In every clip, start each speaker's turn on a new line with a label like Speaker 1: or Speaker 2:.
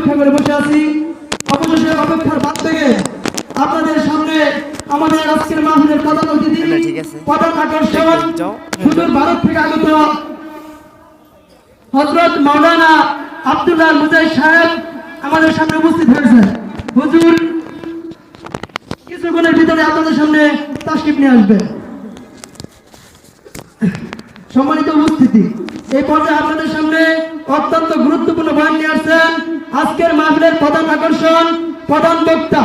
Speaker 1: অপেক্ষা করে বসে আছি। অবশেষে অপেক্ষার বাদ থেকে আপনাদের সামনে আমাদের আজকের মাহফিলের প্রধান অতিথি, প্রধান আকর্ষণ, সুদূর ভারত থেকে আগত হযরত মাওলানা আব্দুল্লাহ মুজাহিদ সাহেব আমাদের সামনে উপস্থিত হয়েছে। হুজুর কিছুক্ষণের ভিতরে আপনাদের সামনে তাশরিফ নিয়ে আসবে। সম্মানিত উপস্থিতি, এই পর্যায়ে আপনাদের সামনে অত্যন্ত গুরুত্বপূর্ণ বয়ান নিয়ে আসছেন আজকের মাহফিলের প্রধান আকর্ষণ, প্রধান বক্তা,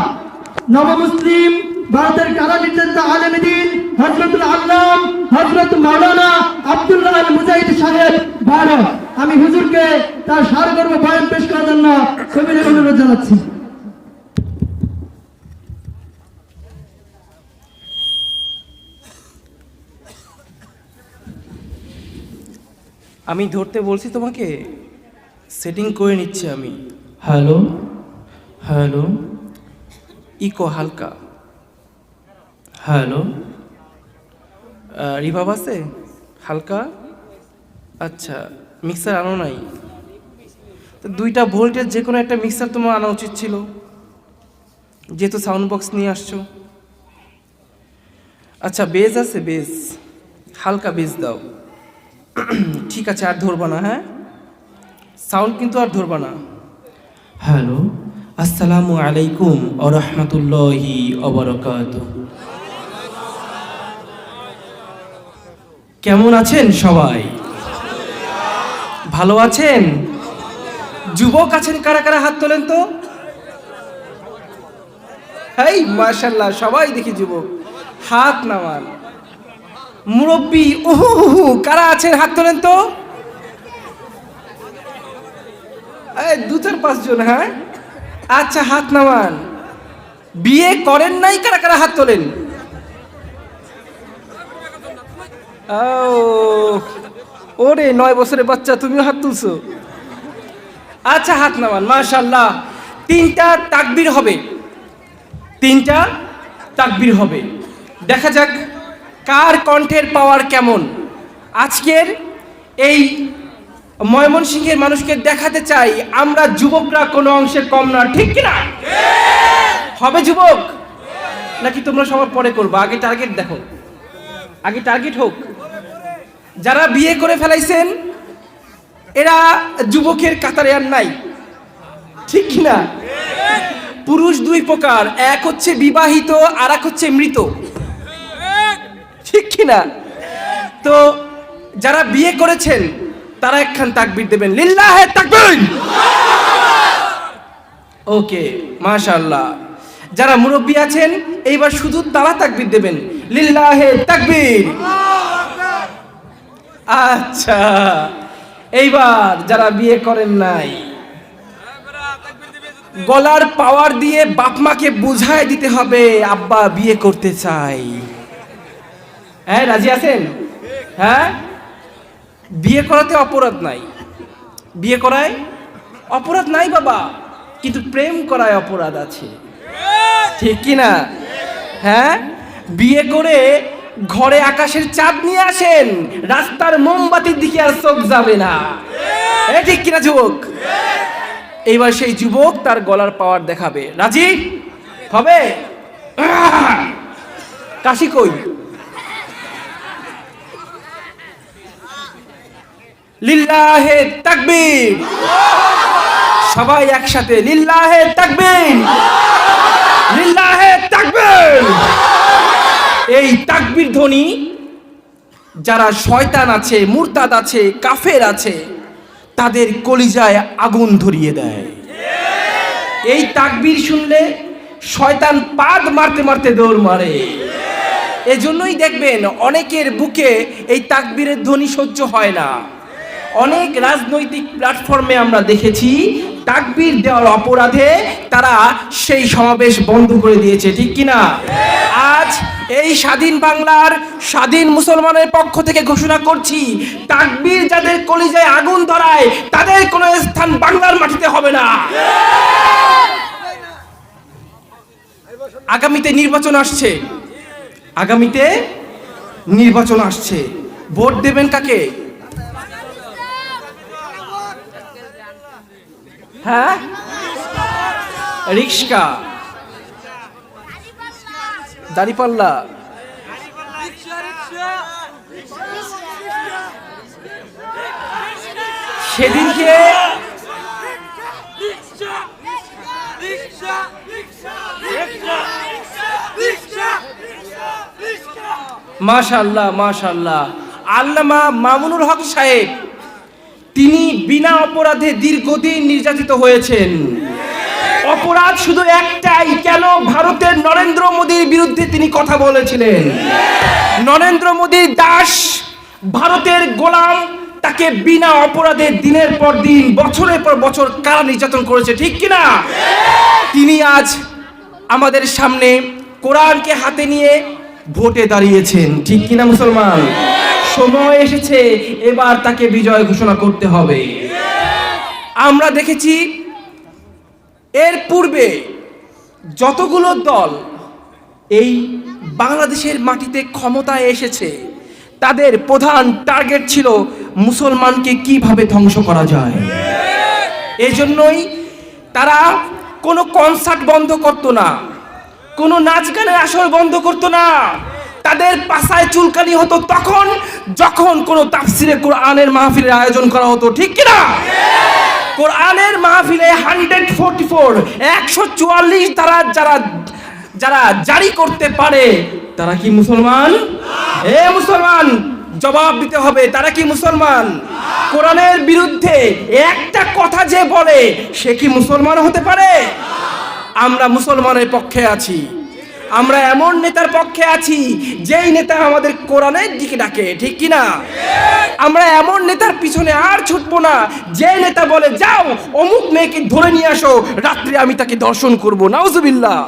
Speaker 1: নবমুসলিম ভারতের কারা নির্যাতিত আলেমে দ্বীন হযরতুল আল্লাম হযরত মাওলানা আব্দুল্লাহ আল মুজাহিদ সাহেব ভারত। আমি হুজুরকে তার সারগর্ভ বয়ান পেশ করার জন্য সবিনয় অনুরোধ জানাচ্ছি।
Speaker 2: আমি ধরতে বলছি তোমাকে, সেটিং করে নিচ্ছি আমি। হ্যালো হ্যালো, ইকো হালকা। হ্যালো, রিভাব আছে হালকা? আচ্ছা, মিক্সার আনো নাই? তো 2টা ভোল্টের যে কোনো একটা মিক্সার তোমার আনা উচিত ছিল, যেহেতু সাউন্ড বক্স নিয়ে আসছো। আচ্ছা, বেজ আছে? বেজ হালকা বেজ দাও। ঠিক আছে, আর ধরবা না। হ্যাঁ, সাউন্ড কিন্তু আর ধরবা না। হ্যালো, আসসালামু আলাইকুম ওয়া রাহমাতুল্লাহি ওয়া বারাকাতুহু। কেমন আছেন সবাই? ভালো আছেন? যুবক আছেন কারা কারা? হাত তোলেন তো। এই মাশাআল্লাহ, সবাই দেখি যুবক, হাত নামান। মুরব্বী ওহু কারা আছেন? হাত তোলেন তো। এই 2-4-5 জন। হ্যাঁ, আচ্ছা, হাত নামান। বিয়ে করেন নাই কারা কারা? হাত তোলেন। ওরে 9 বছরের বাচ্চা, তুমিও হাত তুলছো? আচ্ছা, হাত নামান। মাশাআল্লাহ, 3টা তাকবীর হবে, 3টা তাকবীর হবে। দেখা যাক কার কণ্ঠের পাওয়ার কেমন। আজকের এই ময়মনসিংহের মানুষকে দেখাতে চাই আমরা যুবকরা কোনো অংশে কম না, ঠিক কিনা? হবে যুবক নাকি তোমরা সবার পরে করবা? আগে টার্গেট দেখো, আগে টার্গেট হোক। যারা বিয়ে করে ফেলাইছেন এরা যুবকের কাতারে আর নাই, ঠিক কিনা? পুরুষ 2 প্রকার, এক হচ্ছে বিবাহিত আর এক হচ্ছে মৃত, ঠিক কিনা? তো যারা বিয়ে করেছেন তারা একখান তাকবীর দেবেন, লিল্লাহে তাকবীর। ওকে, মাশাআল্লাহ। যারা মুরব্বী আছেন এইবার শুধু তারা তাকবীর দেবেন, লিল্লাহে তাকবীর। আচ্ছা, এইবার যারা বিয়ে করেন নাই গলার পাওয়ার দিয়ে বাপ মাকে বুঝায় দিতে হবে আব্বা বিয়ে করতে চাই। হ্যাঁ, রাজি আছেন? হ্যাঁ, বিয়ে করাতে অপরাধ নাই, বিয়ে করায় অপরাধ নাই বাবা, কিন্তু প্রেম করায় অপরাধ আছে, ঠিক কিনা? হ্যাঁ, বিয়ে করে ঘরে আকাশের চাঁদ নিয়ে আসেন, রাস্তার মোমবাতির দিকে আর চোখ যাবে না, ঠিক কিনা যুবক? এইবার সেই যুবক তার গলার পাওয়ার দেখাবে। রাজি হবে? কাশি কই? লিল্লাহে তাকবীর। সবাই একসাথে লিল্লাহে তাকবীর, লিল্লাহে তাকবীর। এই তাকবীর ধ্বনি যারা শয়তান আছে, মুরতাদ আছে, কাফের আছে, তাদের কলিজায় আগুন ধরিয়ে দেয়। এই তাকবীর শুনলে শয়তান পাদ মারতে মারতে দৌড় মারে। এজন্যই দেখবেন অনেকের বুকে এই তাকবীরের ধ্বনি সহ্য হয় না। অনেক রাজনৈতিক প্ল্যাটফর্মে আমরা দেখেছি তাকবীর দেওয়ার অপরাধে তারা সেই সমাবেশ বন্ধ করে দিয়েছে, ঠিক কিনা? আজ এই স্বাধীন বাংলার স্বাধীন মুসলমানের পক্ষ থেকে ঘোষণা করছি, তাকবীর যাদের কলিজায় আগুন ধরায় তাদের কোনো স্থান বাংলার মাটিতে হবে না। আগামীতে নির্বাচন আসছে, আগামীতে নির্বাচন আসছে, ভোট দেবেন কাকে? হ্যাঁ, রিক্সা, দাড়িপাল্লা, সেদিনকে মাশাআল্লাহ মাশাআল্লাহ, আল্লামা মামুনুল হক সাহেব তিনি বিনা অপরাধে দীর্ঘদিন নির্যাতিত হয়েছেন। অপরাধ শুধু একটাই, কেন ভারতের নরেন্দ্র মোদীর বিরুদ্ধে তিনি কথা বলেছিলেন। নরেন্দ্র মোদীর দাস, ভারতের গোলাম, তাকে বিনা অপরাধে দিনের পর দিন, বছরের পর বছর কারা নির্যাতন করেছে, ঠিক কিনা? তিনি আজ আমাদের সামনে কোরআনকে হাতে নিয়ে ভোটে দাঁড়িয়েছেন, ঠিক কিনা মুসলমান? সময় এসেছে, এবার তাকে বিজয় ঘোষণা করতে হবে। আমরা দেখেছি এর পূর্বে যতগুলো দল এই বাংলাদেশের মাটিতে ক্ষমতায় এসেছে, তাদের প্রধান টার্গেট ছিল মুসলমানকে কিভাবে ধ্বংস করা যায়। এজন্যই তারা কোনো কনসার্ট বন্ধ করতো না, কোনো নাচ গানের আসর বন্ধ করতো না। তাদের পাছায় চুলকানি হতো তখন যখন কোনো তাফসিরে কোরআনের মাহফিলের আয়োজন করা হতো, ঠিক কিনা? কোরআনের মাহফিলে 144 ধারা যারা জারি করতে পারে তারা কি মুসলমান? এ মুসলমান, জবাব দিতে হবে, তারা কি মুসলমান? কোরআনের বিরুদ্ধে একটা কথা যে বলে সে কি মুসলমান হতে পারে? আমরা মুসলমানের পক্ষে আছি, আমরা এমন নেতার পক্ষে আছি যেই নেতা আমাদের কোরআনের দিকে ডাকে, ঠিক কিনা? আমরা এমন নেতার পিছনে আর ছুটবো না যে নেতা বলে যাও অমুক মেয়েকে ধরে নিয়ে আসো, রাত্রে আমি তাকে দর্শন করব, নাউজুবিল্লাহ।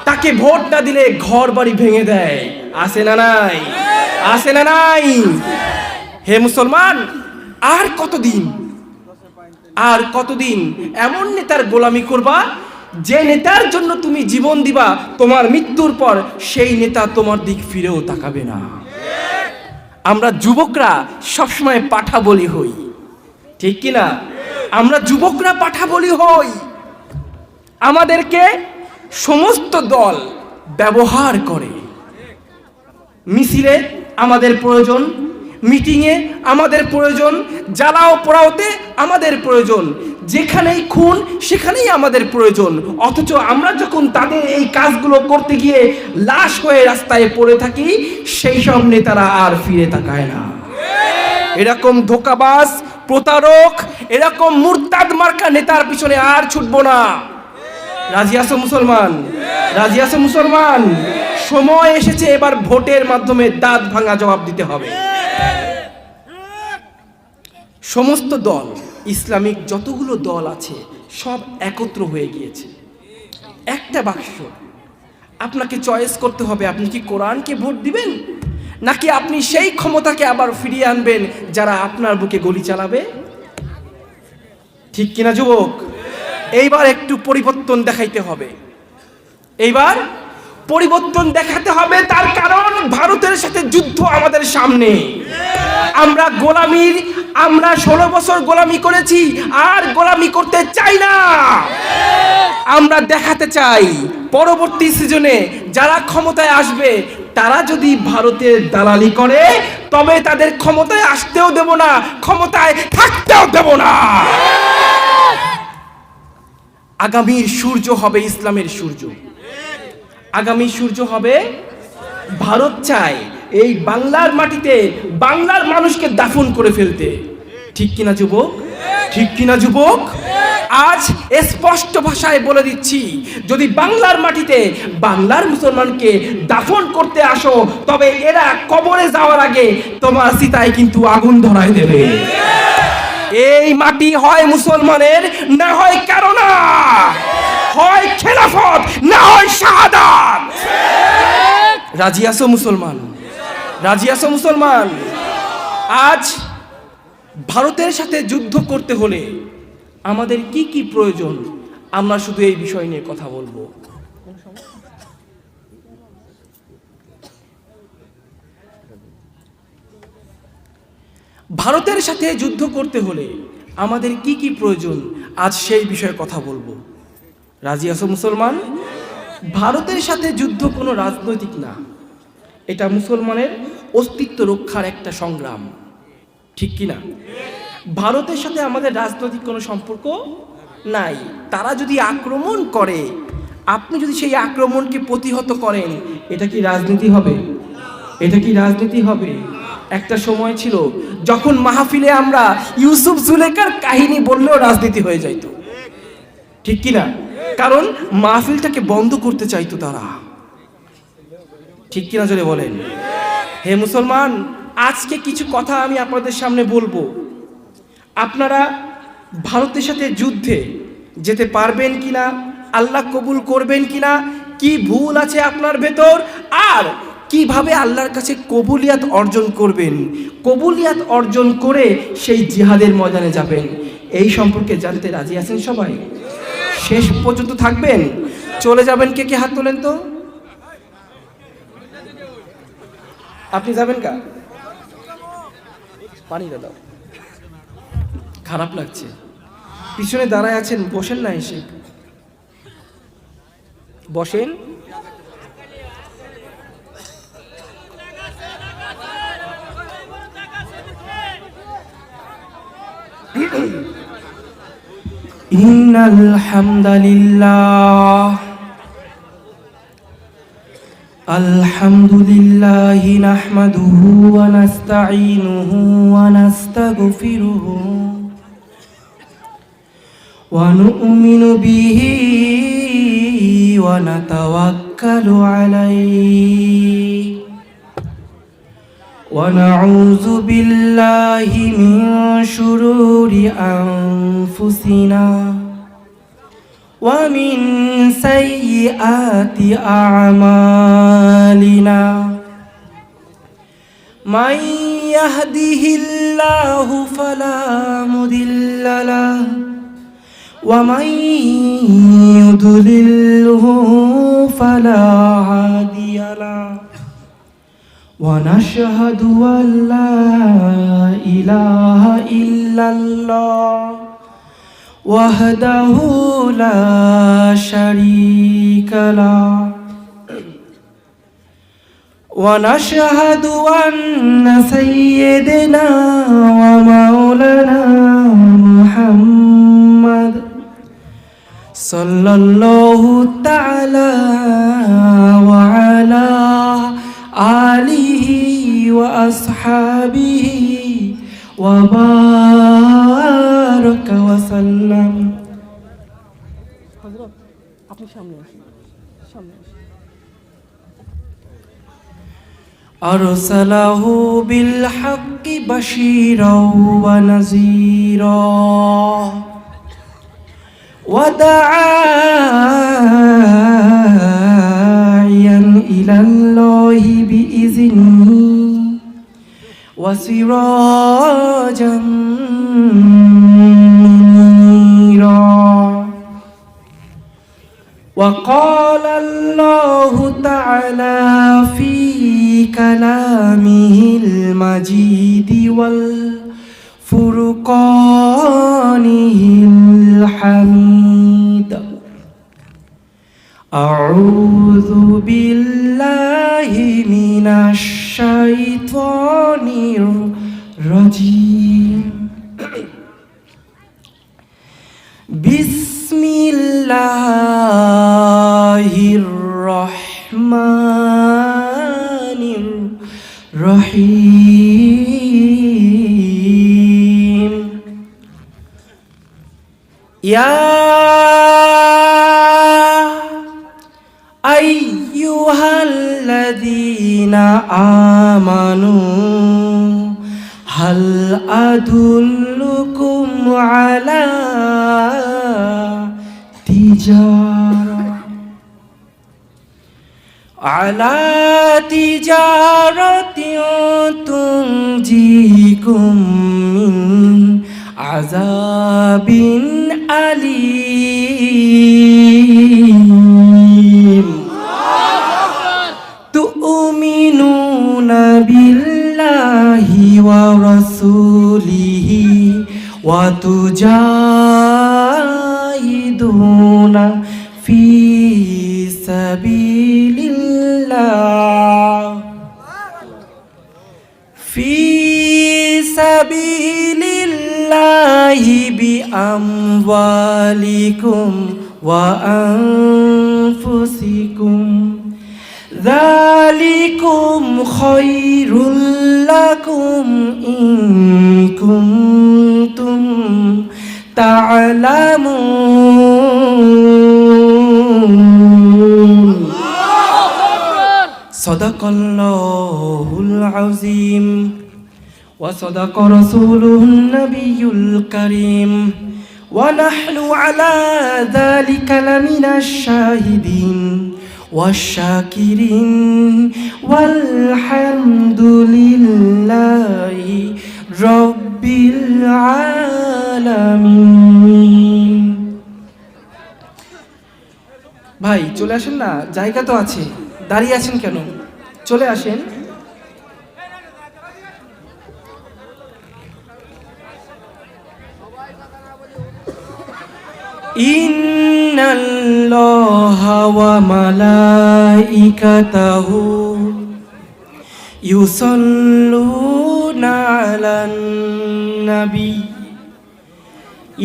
Speaker 2: তাকে ভোট না দিলে ঘর বাড়ি ভেঙে দেয়, আছে না নাই? আছে না নাই? হে মুসলমান, আর কতদিন এমন নেতার গোলামি করবা যে নেতার জন্য তুমি জীবন দিবা, তোমার মৃত্যুর পর সেই নেতা তোমার দিক ফিরেও তাকাবে না। আমরা যুবকরা সবসময় পাঠা বলি হই, ঠিক কিনা? আমরা যুবকরা পাঠা বলি হই। আমাদেরকে সমস্ত দল ব্যবহার করে। মিছিলে আমাদের প্রয়োজন, মিটিংয়ে আমাদের প্রয়োজন, জ্বালাও পোড়াওতে আমাদের প্রয়োজন, যেখানেই খুন সেখানেই আমাদের প্রয়োজন। অথচ আমরা যখন তাদের এই কাজগুলো করতে গিয়ে লাশ হয়ে রাস্তায় পড়ে থাকি, সেই সব নেতারা আর ফিরে তাকায় না। এরকম ধোঁকাবাজ, প্রতারক, এরকম মুরতাদ মার্কা নেতার পিছনে আর ছুটবো না। রাজি আছো মুসলমান? রাজি আছো মুসলমান? সময় এসেছে, এবার ভোটের মাধ্যমে দাঁত ভাঙা জবাব দিতে হবে। সমস্ত দল, ইসলামিক যতগুলো দল আছে সব একত্র হয়ে গিয়েছে। একটা বাক্স, আপনাকে চয়েস করতে হবে, আপনি কি কোরআনকে ভোট দিবেন নাকি আপনি সেই ক্ষমতাকে আবার ফিরিয়ে আনবেন যারা আপনার বুকে গুলি চালাবে, ঠিক কিনা যুবক? এইবার একটু পরিবর্তন দেখাইতে হবে, এইবার পরিবর্তন দেখাতে হবে। তার কারণ ভারতের সাথে যুদ্ধ আমাদের সামনে। আমরা 16 বছর গোলামি করেছি, আর গোলামি করতে চাই না। আমরা দেখাতে চাই পরবর্তী সিজনে যারা ক্ষমতায় আসবে তারা যদি ভারতের দালালি করে তবে তাদের ক্ষমতায় আসতেও দেব না, ক্ষমতায় থাকতেও দেব না। আগামীর সূর্য হবে ইসলামের সূর্য, আগামী সূর্য হবে। ভারত চায় এই বাংলার মাটিতে বাংলার মানুষকে দাফন করে ফেলতে, ঠিক কিনা যুবক? ঠিক কিনা যুবক? আজ স্পষ্ট ভাষায় বলে দিচ্ছি, যদি বাংলার মাটিতে বাংলার মুসলমানকে দাফন করতে আসো তবে এরা কবরে যাওয়ার আগে তোমার চিতায় কিন্তু আগুন ধরায় দেবে। এই মাটি হয় মুসলমানের, না হয় কারো না, হয় খেলাফত না হয় শাহাদাত। রাজি আছো মুসলমান? রাজি আছো মুসলমান? আজ ভারতের সাথে যুদ্ধ করতে হলে আমাদের কি কি প্রয়োজন, আমরা শুধু এই বিষয় নিয়ে কথা বলবো। ভারতের সাথে যুদ্ধ করতে হলে আমাদের কি কি প্রয়োজন, আজ সেই বিষয়ে কথা বলবো। রাজি আছো মুসলমান? ভারতের সাথে যুদ্ধ কোনো রাজনৈতিক না, এটা মুসলমানের অস্তিত্ব রক্ষার একটা সংগ্রাম, ঠিক কি না? ভারতের সাথে আমাদের রাজনৈতিক কোনো সম্পর্ক নাই। তারা যদি আক্রমণ করে, আপনি যদি সেই আক্রমণকে প্রতিহত করেন, এটা কি রাজনীতি হবে? এটা কি রাজনীতি হবে? একটা সময় ছিল যখন মাহফিলে আমরা ইউসুফ জুলেখার কাহিনী বললেও রাজনীতি হয়ে যাইত, ঠিক কি না? কারণ মাহফিলটাকে বন্ধ করতে চাইতো তারা, ঠিক কিনা জোরে বলেন। হে মুসলমান, আজকে কিছু কথা আমি আপনাদের সামনে বলবো। আপনারা ভারতের সাথে যুদ্ধে যেতে পারবেন কিনা, আল্লাহ কবুল করবেন কিনা, কি ভুল আছে আপনার ভেতর, আর কিভাবে আল্লাহর কাছে কবুলিয়াত অর্জন করবেন, কবুলিয়াত অর্জন করে সেই জিহাদের ময়দানে যাবেন, এই সম্পর্কে জানতে রাজি আছেন সবাই? শেষ পর্যন্ত থাকবেন? চলে যাবেন কে কে হাত তোলেন তো? আপনি যাবেন কা? পানি দাও, খারাপ লাগছে। পিছনে দাঁড়ায় আছেন, বসেন না, এসে বসেন। ইন্নাল হামদালিল্লাহ আলহামদুলিল্লাহি নাহমাদুহু ওয়া নাস্তাঈনুহু ওয়া নাস্তাগফিরুহু ওয়া নু'মিনু বিহি ওয়া নাতাওয়াক্কালু আলাইহি ওয়া নাউযু বিল্লাহি মিন শুরুরি আনফুসিনা ওয়া মিন সাইয়্যাতি আ'মালিনা মান ইয়াহদিহিল্লাহু ফালা মুদিল্লা লাহু ওয়া মান ইউদ্লিলহু ফালা হাদিয়া লাহু ওয়া নাশহাদু আল্লা ইলাহা ইল্লাল্লাহ ওয়াহদাহু লা শারীকা লাহু ওয়া নাশহাদু আন্না সাইয়্যিদানা ওয়া মাওলানা মুহাম্মদ সাল্লাল্লাহু তাআলা ওয়া আলা আলিহি ওয়া আসহাবিহি ওয়া বারাকা ওয়া সাল্লাম। হযরত আপনি সামনে আসুন, সামনে আসুন। আরসালাহু বিল হাক্কি বাশীরাও ওয়া নাযীরা ওয়া দা'আয়ান ইলাল্লাহি বিইযনিহি ওয়া সিরাজাম মুনীরা। وقال الله تعالى في كلامه المجيد والفرقانه الحميد أعوذ بالله من الشيطان الرجيم بسم الله الرحمن الرحيم يا أيها الذين آمنوا هل أدلكم على تجارة تنجيكم من عذاب أليم تؤمنون بالله ورسوله وتجاهدون আমওয়ালিকুম ওয়া আনফুসিকুম যালিকুম খায়রুল লাকুম ইন কুনতুম তা'লামুন। সাদাকাল্লাহুল আযীম ওয়া সাদাকা রাসূলুহুন নাবিয়্যুল কারীম ওয়া নাহনু আলা যালিকা লামিনাশ শাহিদিন ওয়াশ-শাকিরিন ওয়ালহামদুলিল্লাহি রাব্বিল আলামিন। ভাই চলে আসেন না, জায়গা তো আছে, দাঁড়িয়ে আছেন কেন? চলে আসেন। ইন্নাল্লাহা ওয়া মালাইকাতাহু ইউসাল্লুনা আলান নবী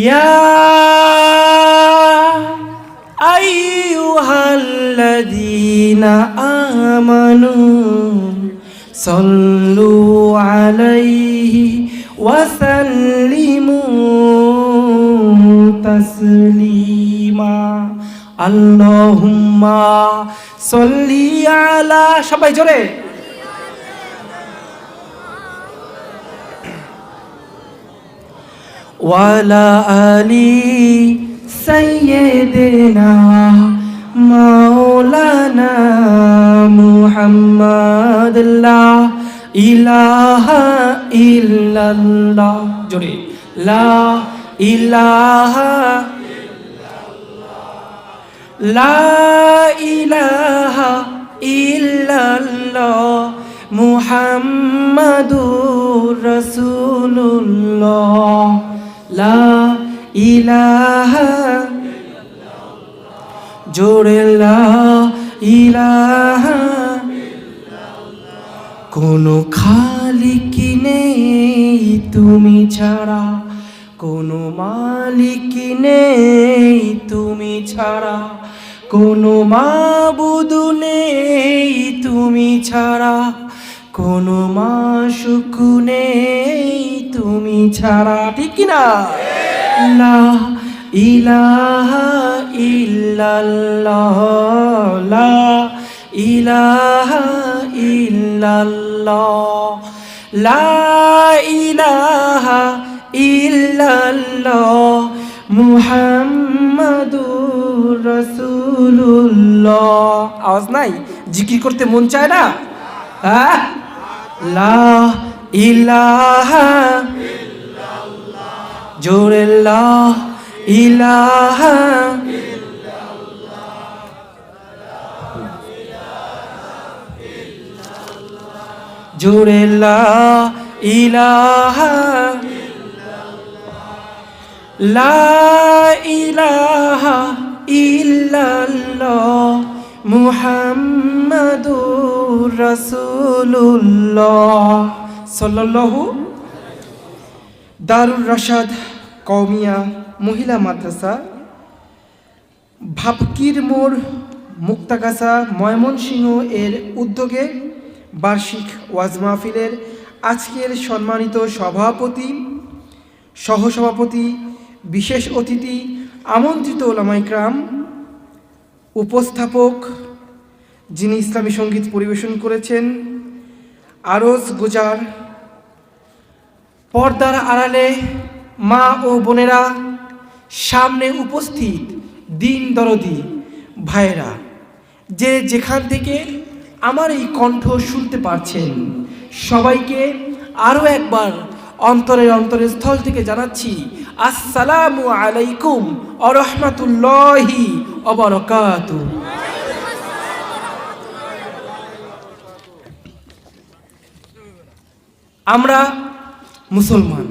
Speaker 2: ইয়া আইয়ুহাল্লাযীনা আমানু সাল্লু আলাইহি ওয়া সাল্লিমু তাসলিমা। আল্লাহুম্মা সাল্লি আলা, সবাই জোরে, ওয়ালা আলি সাইয়্যিদিনা মাওলানা মুহাম্মাদ লা ইলাহা ইল্লাল্লাহ, জোরে, লা ইলাহা লা ইলাহা ইল্লাল্লাহ মুহাম্মাদুর রাসূলুল্লাহ, লা ইলাহা, জোরে, লা ইলাহা। কোনো খালিক নেই তুমি ছাড়া, কোনো মালিক নেই তুমি ছাড়া, কোনো মাবুদ নেই তুমি ছাড়া, কোনো মাশুক নেই তুমি ছাড়া, ঠিক না? লা ইলাহা ইল্লাল্লাহ, লা ইলাহা ইল্লাল্লাহ, লা ইলাহা ইল্লাল্লাহ মুহাম্মাদুর রাসূলুল্লাহ। আওয়াজ নাই? জিকির করতে মন চায় না? হ্যাঁ, লা ইলাহা ইল্লাল্লাহ, জোরে, লা ইলাহা ইল্লাল্লাহ, জোরে, লা ইলাহা, লা ইলাহা ইল্লাল্লাহ মুহাম্মাদুর রাসূলুল্লাহ সাল্লাল্লাহু। দারুর রাশাদ কওমিয়া মহিলা মাদ্রাসা, ভাবকির মোড়, মুক্তাগাছা, ময়মনসিংহ এর উদ্যোগে বার্ষিক ওয়াজ মাহফিলের আজকের সম্মানিত সভাপতি, সহসভাপতি, বিশেষ অতিথি, আমন্ত্রিত ওলামায়ে কেরাম, উপস্থাপক যিনি ইসলামী সঙ্গীত পরিবেশন করেছেন, আরজ গুজার, পর্দার আড়ালে মা ও বোনেরা, সামনে উপস্থিত দিন দরদি ভাইয়েরা, যে যেখান থেকে আমার এই কণ্ঠ শুনতে পারছেন, সবাইকে আরও একবার অন্তরের স্থল থেকে জানাচ্ছি আসসালামু আলাইকুম ওয়া রাহমাতুল্লাহি ওয়া বারাকাতুহু। আমরা মুসলমান।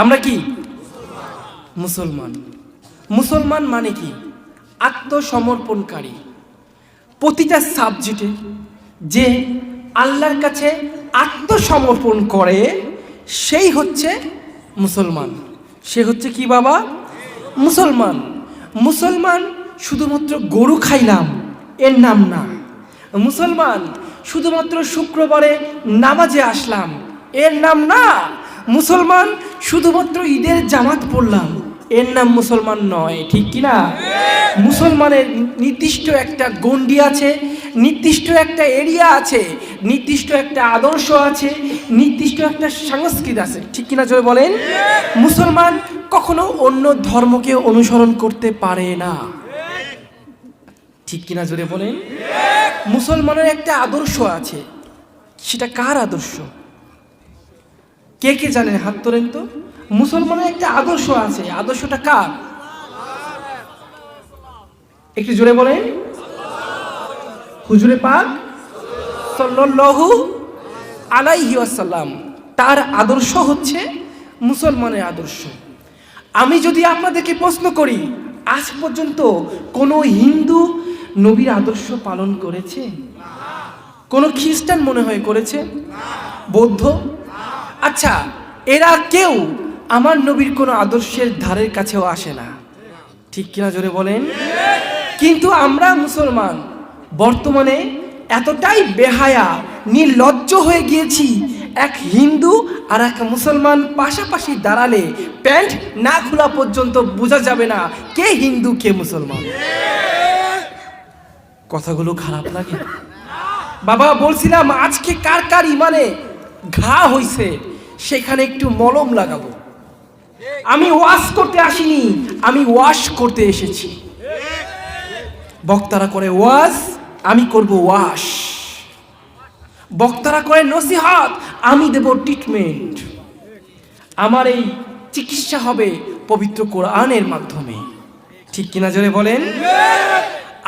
Speaker 2: আমরা কি মুসলমান? মুসলমান মানে কি? আত্মসমর্পণকারী। প্রতিটা সাবজেক্টে যে আল্লাহর কাছে আত্মসমর্পণ করে সেই হচ্ছে মুসলমান। সে হচ্ছে কি বাবা? মুসলমান। মুসলমান শুধুমাত্র গরু খাইলাম এর নাম না। মুসলমান শুধুমাত্র শুক্রবারে নামাজে আসলাম এর নাম না। মুসলমান শুধুমাত্র ঈদের জামাত পড়লাম এর নাম মুসলমান নয়, ঠিক কিনা? মুসলমানের নির্দিষ্ট একটা গণ্ডি আছে, নির্দিষ্ট একটা এরিয়া আছে, নির্দিষ্ট একটা আদর্শ আছে, নির্দিষ্ট একটা সংস্কৃতি আছে, ঠিক কিনা জোরে বলেন? মুসলমান কখনো অন্য ধর্মকে অনুসরণ করতে পারে না, ঠিক কিনা জোরে বলেন? মুসলমানের একটা আদর্শ আছে, সেটা কার আদর্শ? কে কে জানেন? হাত তোলেন তো। মুসলমানের একটা আদর্শ আছে, আদর্শটা কার? একটু জোরে বলেন। হুজুরে পাক সাল্লাল্লাহু আলাইহি ওয়াসাল্লাম, তার আদর্শ হচ্ছে মুসলমানের আদর্শ। আমি যদি আপনাদেরকে প্রশ্ন করি, আজ পর্যন্ত কোনো হিন্দু নবীর আদর্শ পালন করেছে? কোনো খ্রিস্টান মনে হয় করেছে? বৌদ্ধ? আচ্ছা, এরা কেউ আমার নবীর কোনো আদর্শের ধারের কাছেও আসে না, ঠিক কিনা জোরে বলেন? কিন্তু আমরা মুসলমান বর্তমানে এতটাই বেহায়া নির্লজ্জ হয়ে গিয়েছি, এক হিন্দু আর এক মুসলমান পাশাপাশি দাঁড়ালে প্যান্ট না খোলা পর্যন্ত বোঝা যাবে না কে হিন্দু কে মুসলমান। কথাগুলো খারাপ লাগে বাবা? বলছিলাম আজকে কার কার ইমানে ঘা হইছে সেখানে একটু মলম লাগাবো। আমি ওয়াশ করতে আসিনি, আমি ওয়াশ করতে এসেছি। বক্তারা করে ওয়াজ, আমি করব ওয়াশ। বক্তারা করে নসিহত, আমি দেব ট্রিটমেন্ট। আমার এই চিকিৎসা হবে পবিত্র কোরআনের মাধ্যমে, ঠিক কিনা জোরে বলেন?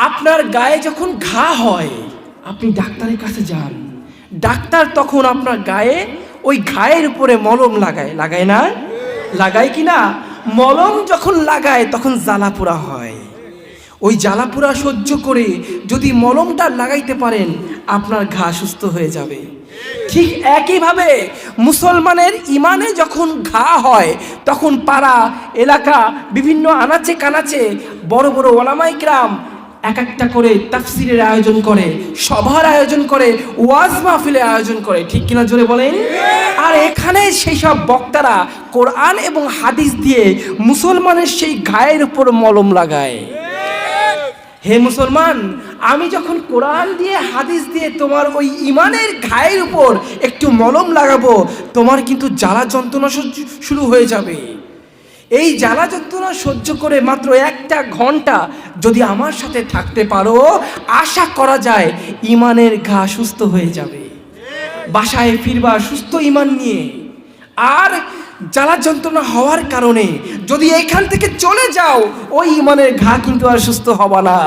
Speaker 2: আপনার গায়ে যখন ঘা হয় আপনি ডাক্তারের কাছে যান, ডাক্তার তখন আপনার গায়ে ওই ঘায়ের উপরে মলম লাগায়, লাগায় না? লাগায় কিনা? মলম যখন লাগায় তখন জ্বালাপোড়া হয়। ওই জ্বালাপোড়া সহ্য করে যদি মলমটা লাগাইতে পারেন আপনার ঘা সুস্থ হয়ে যাবে। ঠিক একইভাবে মুসলমানের ইমানে যখন ঘা হয় তখন পাড়া এলাকা বিভিন্ন আনাচে কানাচে বড় বড় ওলামায়ে কেরাম এক একটা করে তাফসিরের আয়োজন করে, সভার আয়োজন করে, ওয়াজ মাহফিলের আয়োজন করে, ঠিক কিনা জোরে বলেন? আর এখানে সেই সব বক্তারা কোরআন এবং হাদিস দিয়ে মুসলমানের সেই ঘায়ের উপর মলম লাগায়। হে মুসলমান, আমি যখন কোরআন দিয়ে হাদিস দিয়ে তোমার ওই ইমানের ঘায়ের উপর একটু মলম লাগাবো, তোমার কিন্তু জ্বালা যন্ত্রণা শুরু হয়ে যাবে। এই জ্বালা যন্ত্রণা সহ্য করে মাত্র একটা ঘন্টা যদি আমার সাথে থাকতে পারো, আশা করা যায় ইমানের ঘা সুস্থ হয়ে যাবে। বাসায় ফিরবা সুস্থ ইমান নিয়ে। আর জ্বালা যন্ত্রণা হওয়ার কারণে যদি এখান থেকে চলে যাও, ওই ইমানের ঘা কিন্তু আর সুস্থ হবে না,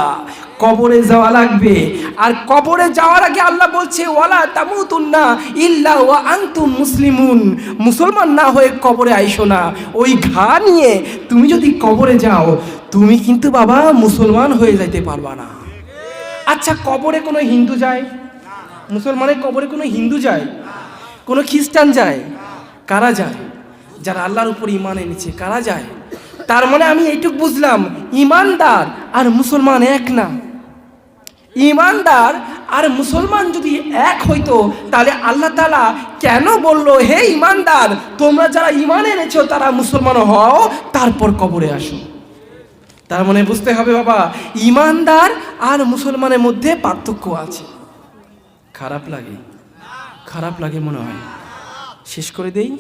Speaker 2: কবরে যাওয়া লাগবে। আর কবরে যাওয়ার আগে আল্লাহ বলছে ওয়ালা তামুতুন্না ইল্লা ওয়া আনতুম মুসলিমুন, মুসলমান না হয়ে কবরে আইসো না। ওই ঘা নিয়ে তুমি যদি কবরে যাও তুমি কিন্তু বাবা মুসলমান হয়ে যাইতে পারবা না। আচ্ছা, কবরে কোনো হিন্দু যায়? মুসলমানের কবরে কোনো হিন্দু যায়? কোনো খ্রিস্টান যায়? কারা যায়? যারা আল্লাহর উপর ঈমান এনেছে, কারা যায়? তার মানে আমি এইটুকু বুঝলাম, ঈমানদার আর মুসলমান এক না। ঈমানদার আর মুসলমান যদি এক হইতো তাহলে আল্লাহ তাআলা কেন বলল হে ঈমানদার তোমরা যারা ঈমান এনেছো তারা মুসলমান হও, তারপর কবরে আসো? তার মানে বুঝতে হবে বাবা, ঈমানদার আর মুসলমানের মধ্যে পার্থক্য আছে। খারাপ লাগে? খারাপ লাগে মনে হয়। শেষ করে দেই।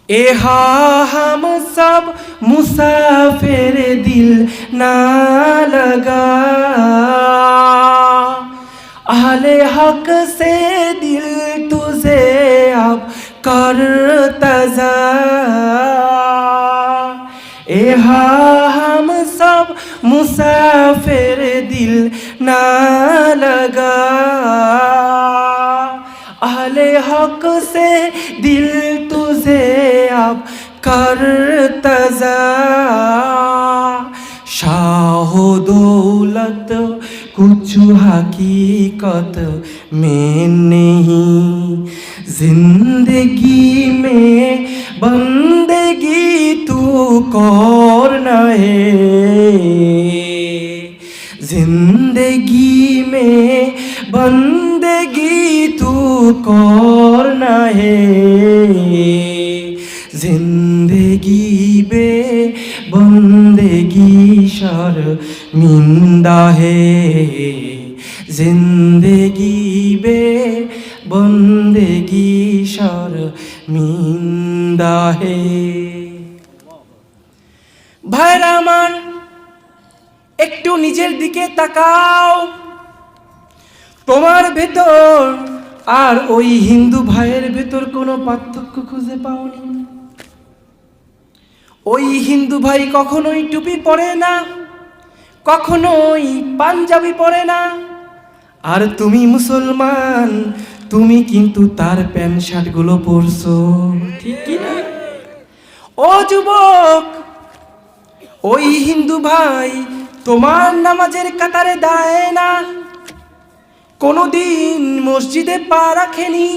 Speaker 2: एहा हम सब मुसाफिर दिल ना लगा, अहले हक से दिल तुझे अब कर तज़ा, एहा हम सब मुसाफिर दिल ना लगा, अहले हक से दिल तुझे अब कर तज़ा, शाह दौलत कुछ हकीकत में नहीं। जिंदगी में बंदगी तू करना है, जिंदगी में बंदगी तू करना है, जिंदगी बे बंदगी शर्मिंदा है, जिंदगी बे बंदगी शर्मिंदा है। ভাইরা আমার, একটু নিজের দিকে তাকাও। তোমার ভেতর আর ওই হিন্দু ভাইয়ের ভেতর কোনো পার্থক্য খুঁজে পাওনি? ওই হিন্দু ভাই কখনোই টুপি পরে না, কখনোই পাঞ্জাবি পরে না, আর তুমি মুসলমান, তুমি কিন্তু তার প্যান্ট শার্ট গুলো পরছো, ঠিক কি না? ও যুবক, ওই হিন্দু ভাই তোমার নামাজের কাতারে দাঁড়ায় না, কোনোদিন মসজিদে পা রাখেনি,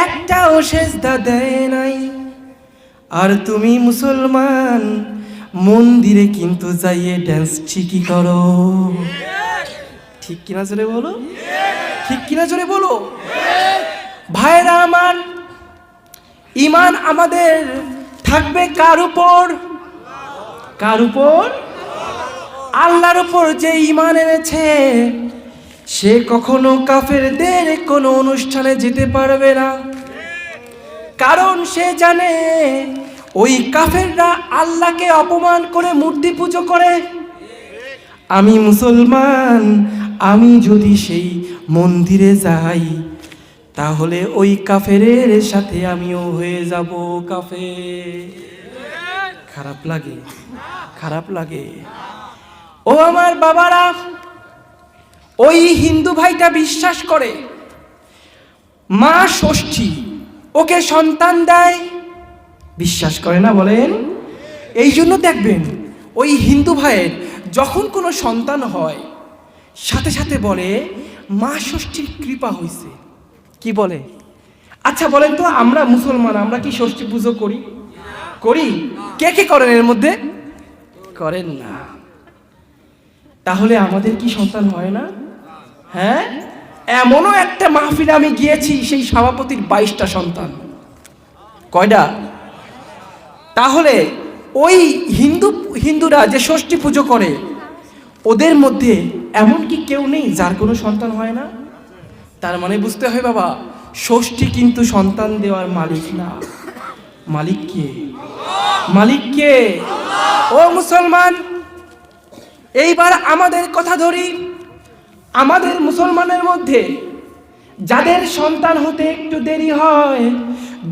Speaker 2: একটাও সেজদা দেয় নাই, আর তুমি মুসলমান মন্দিরে কিন্তু যাইয়ে ড্যান্স ঠিকই করো, ঠিক কিনা জোরে বলো, ঠিক কিনা জোরে বলো। ভাইরা আমার, ঈমান আমাদের থাকবে কার উপর? কার উপর? আল্লাহর উপর। যে ঈমান এনেছে সে কখনো কাফেরদের কোনো অনুষ্ঠানে যেতে পারবে না, কারণ সে জানে ওই কাফেররা আল্লাহকে অপমান করে মূর্তি পুজো করে। আমি মুসলমান, আমি যদি সেই মন্দিরে যাই তাহলে ওই কাফেরের সাথে আমিও হয়ে যাব কাফের। খারাপ লাগে, খারাপ লাগে। ও আমার বাবারা, ওই হিন্দু ভাইটা বিশ্বাস করে মা ষষ্ঠী ওকে সন্তান দেয়, বিশ্বাস করে না বলেন? এই জন্য দেখবেন ওই হিন্দু ভাইয়ের যখন কোনো সন্তান হয় সাথে সাথে বলে মা ষষ্ঠীর কৃপা হয়েছে। কি বলে? আচ্ছা বলেন তো, আমরা মুসলমান, আমরা কি ষষ্ঠী পুজো করি? করি? কে কে করেন এর মধ্যে? করেন না। তাহলে আমাদের কি সন্তান হয় না? হ্যাঁ, এমনও একটা মাহফিলে আমি গিয়েছি, সেই সভাপতির 22টা সন্তান। কয়টা? তাহলে ওই হিন্দুরা যে ষষ্ঠী পুজো করে ওদের মধ্যে এমন কি কেউ নেই যার কোনো সন্তান হয় না? তার মানে বুঝতে হয় বাবা, ষষ্ঠী কিন্তু সন্তান দেওয়ার মালিক না। মালিক কে? মালিক কে? ও মুসলমান, এইবার আমাদের কথা ধরি। আমাদের মুসলমানের মধ্যে যাদের সন্তান হতে একটু দেরি হয়,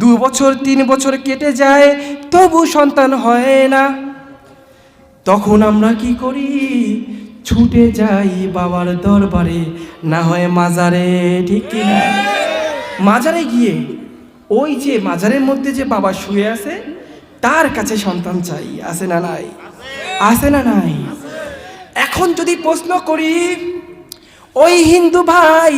Speaker 2: 2 বছর 3 বছর কেটে যায়, তবু সন্তান হয় না, তখন আমরা কি করি? ছুটে যাই বাবার দরবারে, না হয় মাজারে, ঠিক কি না? মাজারে গিয়ে ওই যে মাজারের মধ্যে যে বাবা শুয়ে আছে তার কাছে সন্তান চাই। আছে না নাই? আছে না নাই? এখন যদি প্রশ্ন করি, ওই হিন্দু ভাই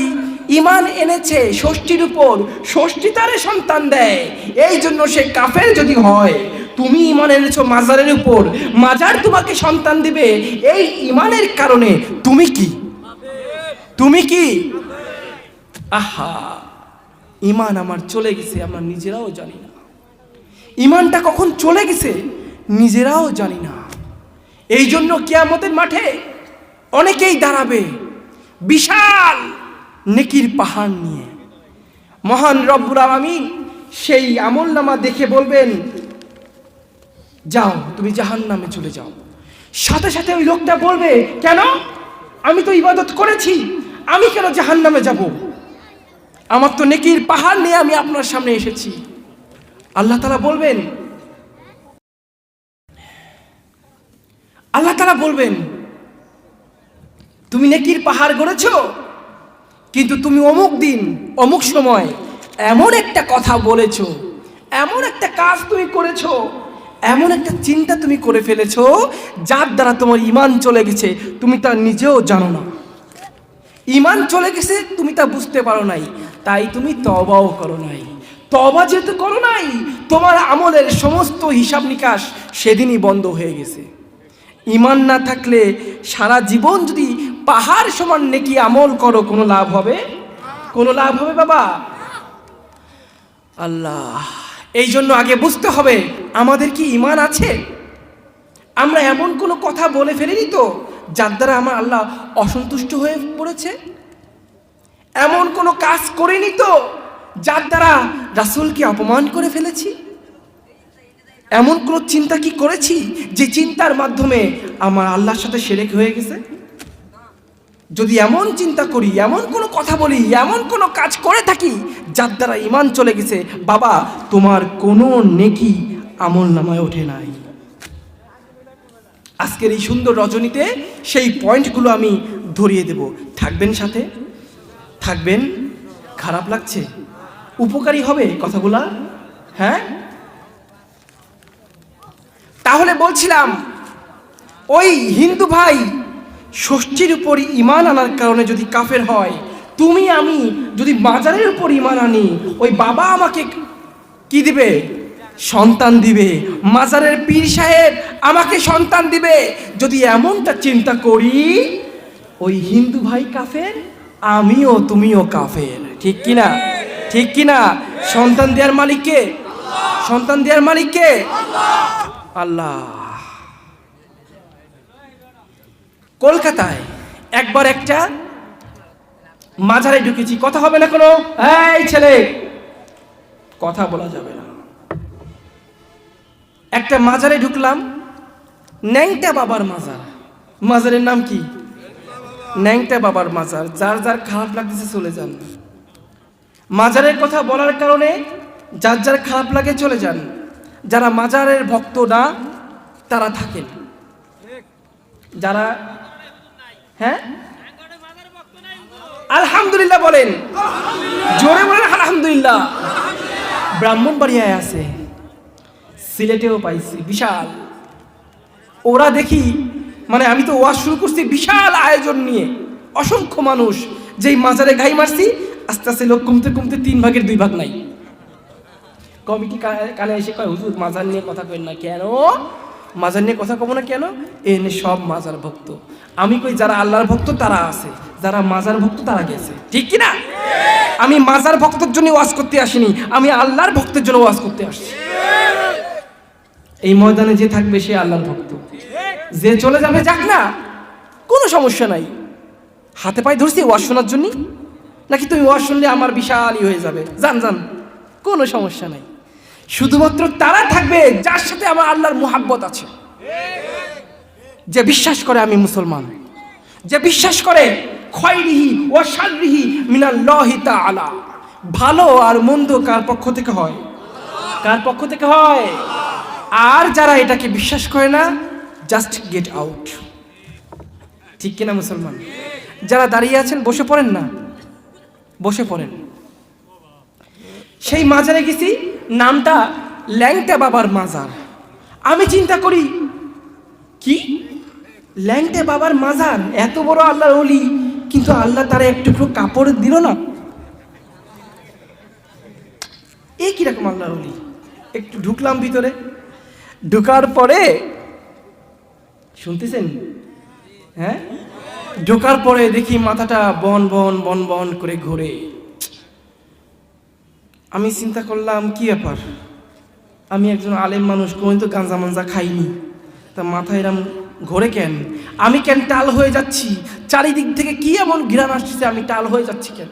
Speaker 2: ঈমান এনেছে ষষ্ঠীর উপর, ষষ্ঠী তারে সন্তান দেয়, এই জন্য সে কাফের যদি হয়, তুমি ঈমান এনেছো মাজারের উপর, মাজার তোমাকে সন্তান দিবে, এই ঈমানের কারণে তুমি কি? তুমি কি? আহা, ঈমান আমার চলে গেছে, আমরা নিজেরাও জানি না। ঈমানটা কখন চলে গেছে নিজেরাও জানি না। এই জন্য কিয়ামতের মাঠে অনেকেই দাঁড়াবে বিশাল নেকির পাহাড় নিয়ে। মহান রব্বুল আলামিন সেই আমলনামা দেখে বলবেন, যাও তুমি জাহান্নামে চলে যাও। সাথে সাথে ওই লোকটা বলবে, কেন? আমি তো ইবাদত করেছি, আমি কেন জাহান্নামে যাব? আমার তো নেকির পাহাড় নিয়ে আমি আপনার সামনে এসেছি। আল্লাহ তাআলা বলবেন, আল্লাহ তাআলা বলবেন, তুমি নেকির পাহাড় গড়েছো, কিন্তু তুমি অমুক দিন অমুক সময় এমন একটা কথা বলেছো, এমন একটা কাজ তুমি করেছো, এমন একটা চিন্তা তুমি করে ফেলেছো যার দ্বারা তোমার ঈমান চলে গেছে, তুমি তা নিজেও জানো না। ইমান চলে গেছে, তুমি তা বুঝতে পারো নাই, তাই তুমি তওবাও করো নাই। তওবা যেহেতু করো নাই, তোমার আমলের সমস্ত হিসাব নিকাশ সেদিনই বন্ধ হয়ে গেছে। ইমান না থাকলে সারা জীবন যদি পাহাড় সমান নেকি আমল করো, কোনো লাভ হবে? কোনো লাভ হবে বাবা? আল্লাহ, এই জন্য আগে বুঝতে হবে আমাদের কি ইমান আছে। আমরা এমন কোনো কথা বলে ফেলিনি তো যার দ্বারা আমার আল্লাহ অসন্তুষ্ট হয়ে পড়েছে? এমন কোনো কাজ করিনি তো যার দ্বারা রাসূলকে অপমান করে ফেলেছি? এমন কোনো চিন্তা কি করেছি যে চিন্তার মাধ্যমে আমার আল্লাহর সাথে শিরক হয়ে গেছে? যদি এমন চিন্তা করি, এমন কোনো কথা বলি, এমন কোনো কাজ করে থাকি যার দ্বারা ঈমান চলে গেছে, বাবা তোমার কোনো নেকি আমল নামায় ওঠে নাই। আজকের এই সুন্দর রজনীতে সেই পয়েন্টগুলো আমি ধরিয়ে দেব। থাকবেন সাথে? থাকবেন? খারাপ লাগছে? উপকারী হবে কথাগুলা? হ্যাঁ, তাহলে বলছিলাম ওই হিন্দু ভাই ষষ্ঠীর উপর ঈমান আনার কারণে যদি কাফের হয়, তুমি আমি যদি মাজারের উপর ঈমান আনি, ওই বাবা আমাকে কি দিবে? সন্তান দিবে। মাজারের পীর সাহেব আমাকে সন্তান দিবে। যদি এমনটা চিন্তা করি, ওই হিন্দু ভাই কাফের, আমিও তুমিও কাফের। ঠিক কিনা? ঠিক কিনা? সন্তান দেওয়ার মালিক কে? সন্তান দেওয়ার মালিক কে? আল্লাহ। কলকাতায় একবার একটা মাজারে ঢুকেছি, কথা হবে না কোনো? এই ছেলে, কথা বলা যাবে না। একটা মাজারে ঢুকলাম, ন্যাংটা বাবার মাজার। মাজারের নাম কি? ন্যাংটা বাবার মাজার। যার যার খারাপ লাগতেছে চলে যান। মাজারের কথা বলার কারণে যার যার খারাপ লাগে চলে যান। যারা মাজারের ভক্ত না তারা থাকেন। যারা, হ্যাঁ আলহামদুলিল্লাহ বলেন, জোরে বলেন আলহামদুলিল্লাহ। ব্রাহ্মণবাড়িয়ায় আছে, সিলেটেও পাইছি, বিশাল। ওরা দেখি, মানে আমি তো ওয়াজ শুরু করছি বিশাল আয়োজন নিয়ে, অসংখ্য মানুষ। যেই মাজারে গাই মারছি, আস্তে আস্তে লোক কমতে কমতে 3 ভাগের 2 ভাগ নাই। কমিটি কানে এসে কয়, হুজুর মাজার নিয়ে কথা কই না কেন? মাজার নিয়ে কথা কব না কেন? এনে সব মাজার ভক্ত। আমি কই যারা আল্লাহর ভক্ত তারা আছে, যারা মাজার ভক্ত তারা গেছে। ঠিক কিনা? আমি মাজার ভক্তের জন্য ওয়াজ করতে আসিনি, আমি আল্লাহর ভক্তের জন্য ওয়াজ করতে আসছি। এই ময়দানে যে থাকবে সে আল্লাহর ভক্ত, যে চলে যাবে যাক না, কোনো সমস্যা নাই। হাতে পায়ে ধরছি ওয়াজ শোনার জন্য, নাকি তুমি ওয়াজ শুনলে আমার বিশালই হয়ে যাবে? যান যান, কোনো সমস্যা নাই। শুধুমাত্র তারা থাকবে যার সাথে আমার আল্লাহর মুহাব্বত আছে, যে বিশ্বাস করে আমি মুসলমান, যে বিশ্বাস করে খয়রিহি ওয়া শাররিহি মিনাল্লাহি তাআলা, ভালো আর মন্দ কার পক্ষ থেকে হয়? কার পক্ষ থেকে হয়? আর যারা এটাকে বিশ্বাস করে না, জাস্ট গেট আউট। ঠিক কিনা মুসলমান? যারা দাঁড়িয়ে আছেন বসে পড়েন না, বসে পড়েন। সেই মাজারে গেছি, নামটা ল্যাংটা বাবার মাজার। আমি চিন্তা করি, কি ল্যাংটা বাবার মাজার, এত বড় আল্লাহর ওলি, কিন্তু আল্লাহ তারা একটু কাপড় দিল না। এ কিরকম আল্লাহর ওলি? একটু ঢুকলাম ভিতরে। ঢুকার পরে শুনতেছেন? হ্যাঁ, ঢোকার পরে দেখি মাথাটা বন বন বন বন করে ঘুরে। আমি চিন্তা করলাম কি ব্যাপার, আমি একজন আলেম মানুষ, কোনোদিন তো গাঁজা মাঞ্জা খাইনি, তা মাথা এরম ঘোরে কেন? আমি কেন টাল হয়ে যাচ্ছি? চারিদিক থেকে কি এমন ঘৃণা আসছে, আমি টাল হয়ে যাচ্ছি কেন?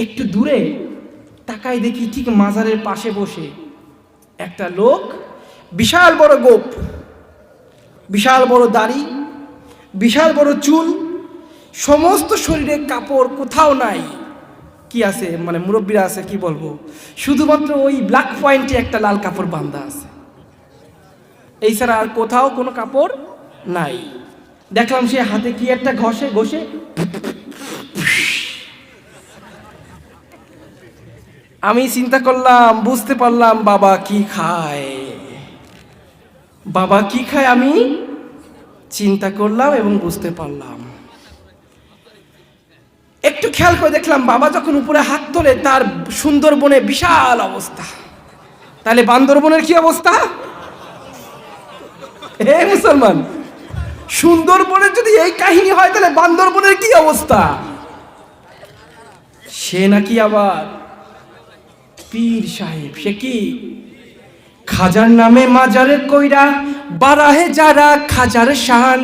Speaker 2: একটু দূরে তাকাই দেখি ঠিক মাজারের পাশে বসে একটা লোক, বিশাল বড় গোপ, বিশাল বড় দাড়ি, বিশাল বড় চুল, সমস্ত শরীরে কাপড় কোথাও নাই। কি আছে, মানে মুরব্বীরা আছে কি বলবো, শুধুমাত্র ওই ব্ল্যাক পয়েন্টে একটা লাল কাপড় বাঁধা আছে, এই ছাড়া আর কোথাও কোনো কাপড় নাই। দেখলাম সে হাতে কি একটা ঘষে ঘষে, আমি চিন্তা করলাম, বুঝতে পারলাম বাবা কি খায়। বাবা কি খায় আমি চিন্তা করলাম এবং বুঝতে পারলাম। খেয়াল করে দেখলাম বাবা যখন উপরে হাত তোলে তার সুন্দরবনে বিশাল অবস্থা। তাহলে বান্দরবনের কি অবস্থা? হে মুসলমান, সুন্দরবনের যদি এই কাহিনী হয় তাহলে বান্দরবনের কি অবস্থা? সে নাকি আবার পীর সাহেব। সে কি? খাজার নামে মাজারে কইরা বারাহে যারা খাজার শান,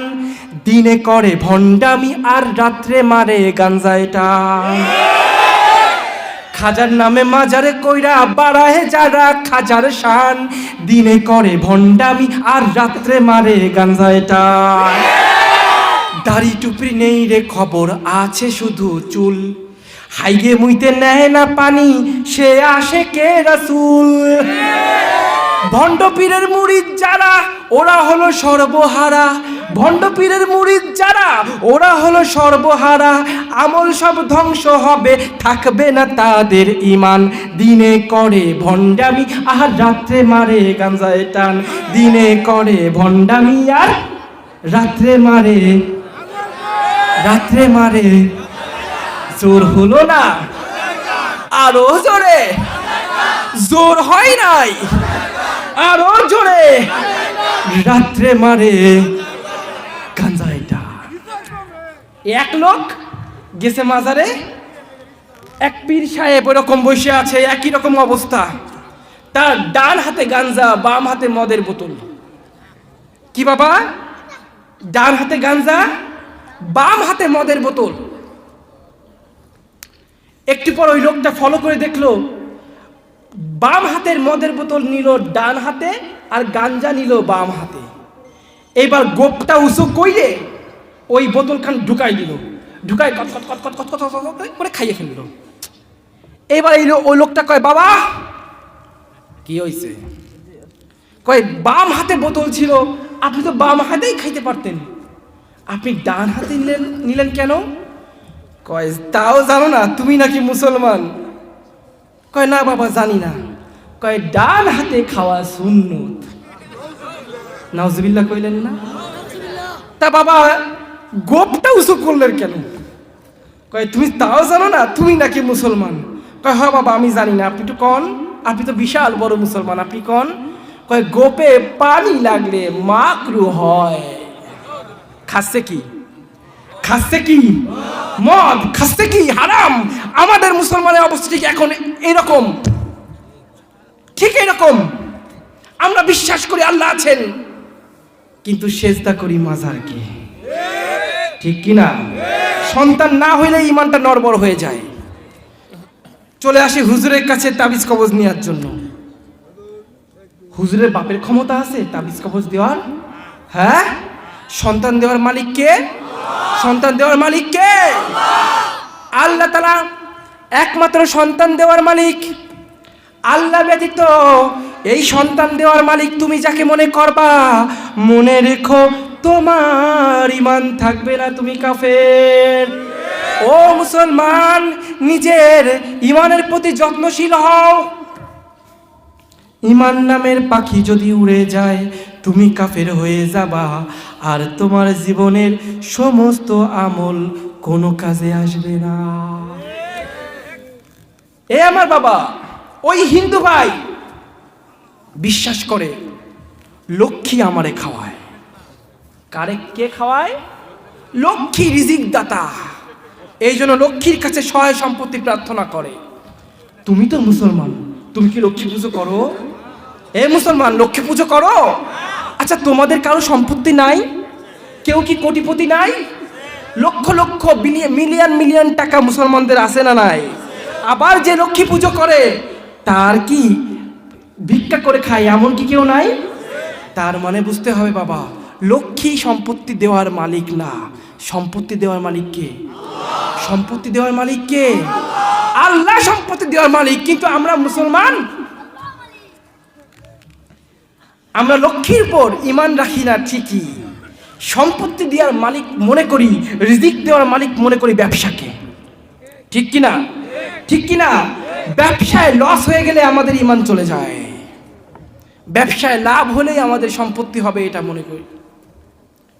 Speaker 2: দিনে করে ভণ্ডামি আর রাত্রে মারে গাঞ্জায় টান। খাজার নামে মাজারে কইরা বারাহে যারা খাজার শান, দিনে করে ভণ্ডামি আর রাত্রে মারে গাঞ্জায় টান। দাড়ি টুপি নেই রে খবর, আছে শুধু চুল, হাইগে মুইতে নেয় না পানি, সে আসে কে রাসূল। ভণ্ড পীরের মুরিদ যারা ওরা হলো সর্বহারা, ভণ্ড পীরের মুরিদ যারা ওরা হলো সর্বহারা, আমল সব ধ্বংস হবে, থাকবে না তাদের ঈমান। দিনে করে ভণ্ডামি আর রাত্রে মারে গাঞ্জায় টান, দিনে করে ভণ্ডামি আর রাত্রে মারে জোর হলো না? আরো জোরে। জোর হয় নাই, আরো জোরে। রাত্রে মারে গাঞ্জায় টান। এক লোক গেছে মাজারে, এক পীর সাহেব ওরকম বসে আছে, একই রকম অবস্থা। তার ডান হাতে গাঞ্জা, বাম হাতে মদের বোতল। কি বাবা? ডান হাতে গাঞ্জা, বাম হাতে মদের বোতল। একটু পর ওই লোকটা ফলো করে দেখলো বাম হাতের মদের বোতল নিল ডান হাতে আর গাঞ্জা নিল বাম হাতে। এবার গোপটা উঁচু কইরে ওই বোতল খান ঢুকাই দিল, ঢুকাই কত কত কত কত কত কত করে খাইয়ে ফেললো। এবার ওই লোকটা কয়, বাবা কি হয়েছে? কয়, বাম হাতে বোতল ছিল, আপনি তো বাম হাতেই খাইতে পারতেন, আপনি ডান হাতে নিলেন কেন? কয়, তাও জানো না তুমি নাকি মুসলমান? কয়, না বাবা জানি না। কয়, ডান হাতে খাওয়া সুন্নত। নাউজুবিল্লাহ কইলেন না? তা বাবা গোপটা উঁচু করলেন কেন? কয়, তুমি তাও জানো না তুমি নাকি মুসলমান? কয়, হ্যাঁ বাবা আমি জানি না। আপনি তো কন, আপনি তো বিশাল বড় মুসলমান, আপনি কন। কয়, গোপে পানি লাগলে মাকরু হয়। খাচ্ছে কি? খাচ্ছে কি? মদ। খাচ্ছে কি? হারাম। আমাদের মুসলমানের অবস্থা ঠিক এখন এরকম, ঠিক এরকম। আমরা বিশ্বাস করি আল্লাহ আছেন, কিন্তু সেজদা করি মাজারকে। ঠিক কিনা? সন্তান না হইলে ইমানটা নড়বড় হয়ে যায়। চলে আসে হুজুরের কাছে তাবিজ কবজ নেওয়ার জন্য। হুজুরের বাপের ক্ষমতা আছে তাবিজ কবজ দেওয়ার? হ্যাঁ? সন্তান দেওয়ার মালিক কে? সন্তান দেওয়ার মালিক কে? আল্লাহ তাআলা একমাত্র সন্তান দেওয়ার মালিক। আল্লাহ ব্যতীত এই সন্তান দেওয়ার মালিক তুমি যাকে মনে করবা, মনে রেখো তোমার ঈমান থাকবে না, তুমি কাফের। ও মুসলমান, নিজের ঈমানের প্রতি যত্নশীল হও। ঈমান নামের পাখি যদি উড়ে যায় তুমি কাফের হয়ে যাবা, আর তোমার জীবনের সমস্ত আমল কোনো কাজে আসবে না। এ আমার বাবা, ওই হিন্দু ভাই বিশ্বাস করে লক্ষ্মী আমারে খাওয়ায়। কারে? কে খাওয়ায়? লক্ষ্মী রিজিক দাতা। এই জন্য লক্ষ্মীর কাছে সহায় সম্পত্তি প্রার্থনা করে। তুমি তো মুসলমান, তুমি কি লক্ষ্মী পুজো করো? এ মুসলমান, লক্ষ্মী পুজো করো? আচ্ছা, তোমাদের কারো সম্পত্তি নাই? কেউ কি কোটিপতি নাই? লক্ষ লক্ষ মিলিয়ন মিলিয়ন টাকা মুসলমানদের আছে না নাই? আবার যে লক্ষ্মী পুজো করে তার কি ভিক্ষা করে খায় এমন কি কেউ নাই? তার মানে বুঝতে হবে বাবা, লক্ষ্মী সম্পত্তি দেওয়ার মালিক না। সম্পত্তি দেওয়ার মালিক কে? সম্পত্তি দেওয়ার মালিক কে? আল্লাহ সম্পত্তি দেওয়ার মালিক। কিন্তু আমরা মুসলমান, আমরা লক্ষ্মীর উপর ঈমান রাখি না ঠিকই, সম্পত্তি দেওয়ার মালিক মনে করি, রিজিক দেওয়ার মালিক মনে করি ব্যবসাকে। ঠিক কিনা? ঠিক কিনা? ব্যবসায় লস হয়ে গেলে আমাদের ঈমান চলে যায়, ব্যবসায় লাভ হলেই আমাদের সম্পত্তি হবে এটা মনে করি।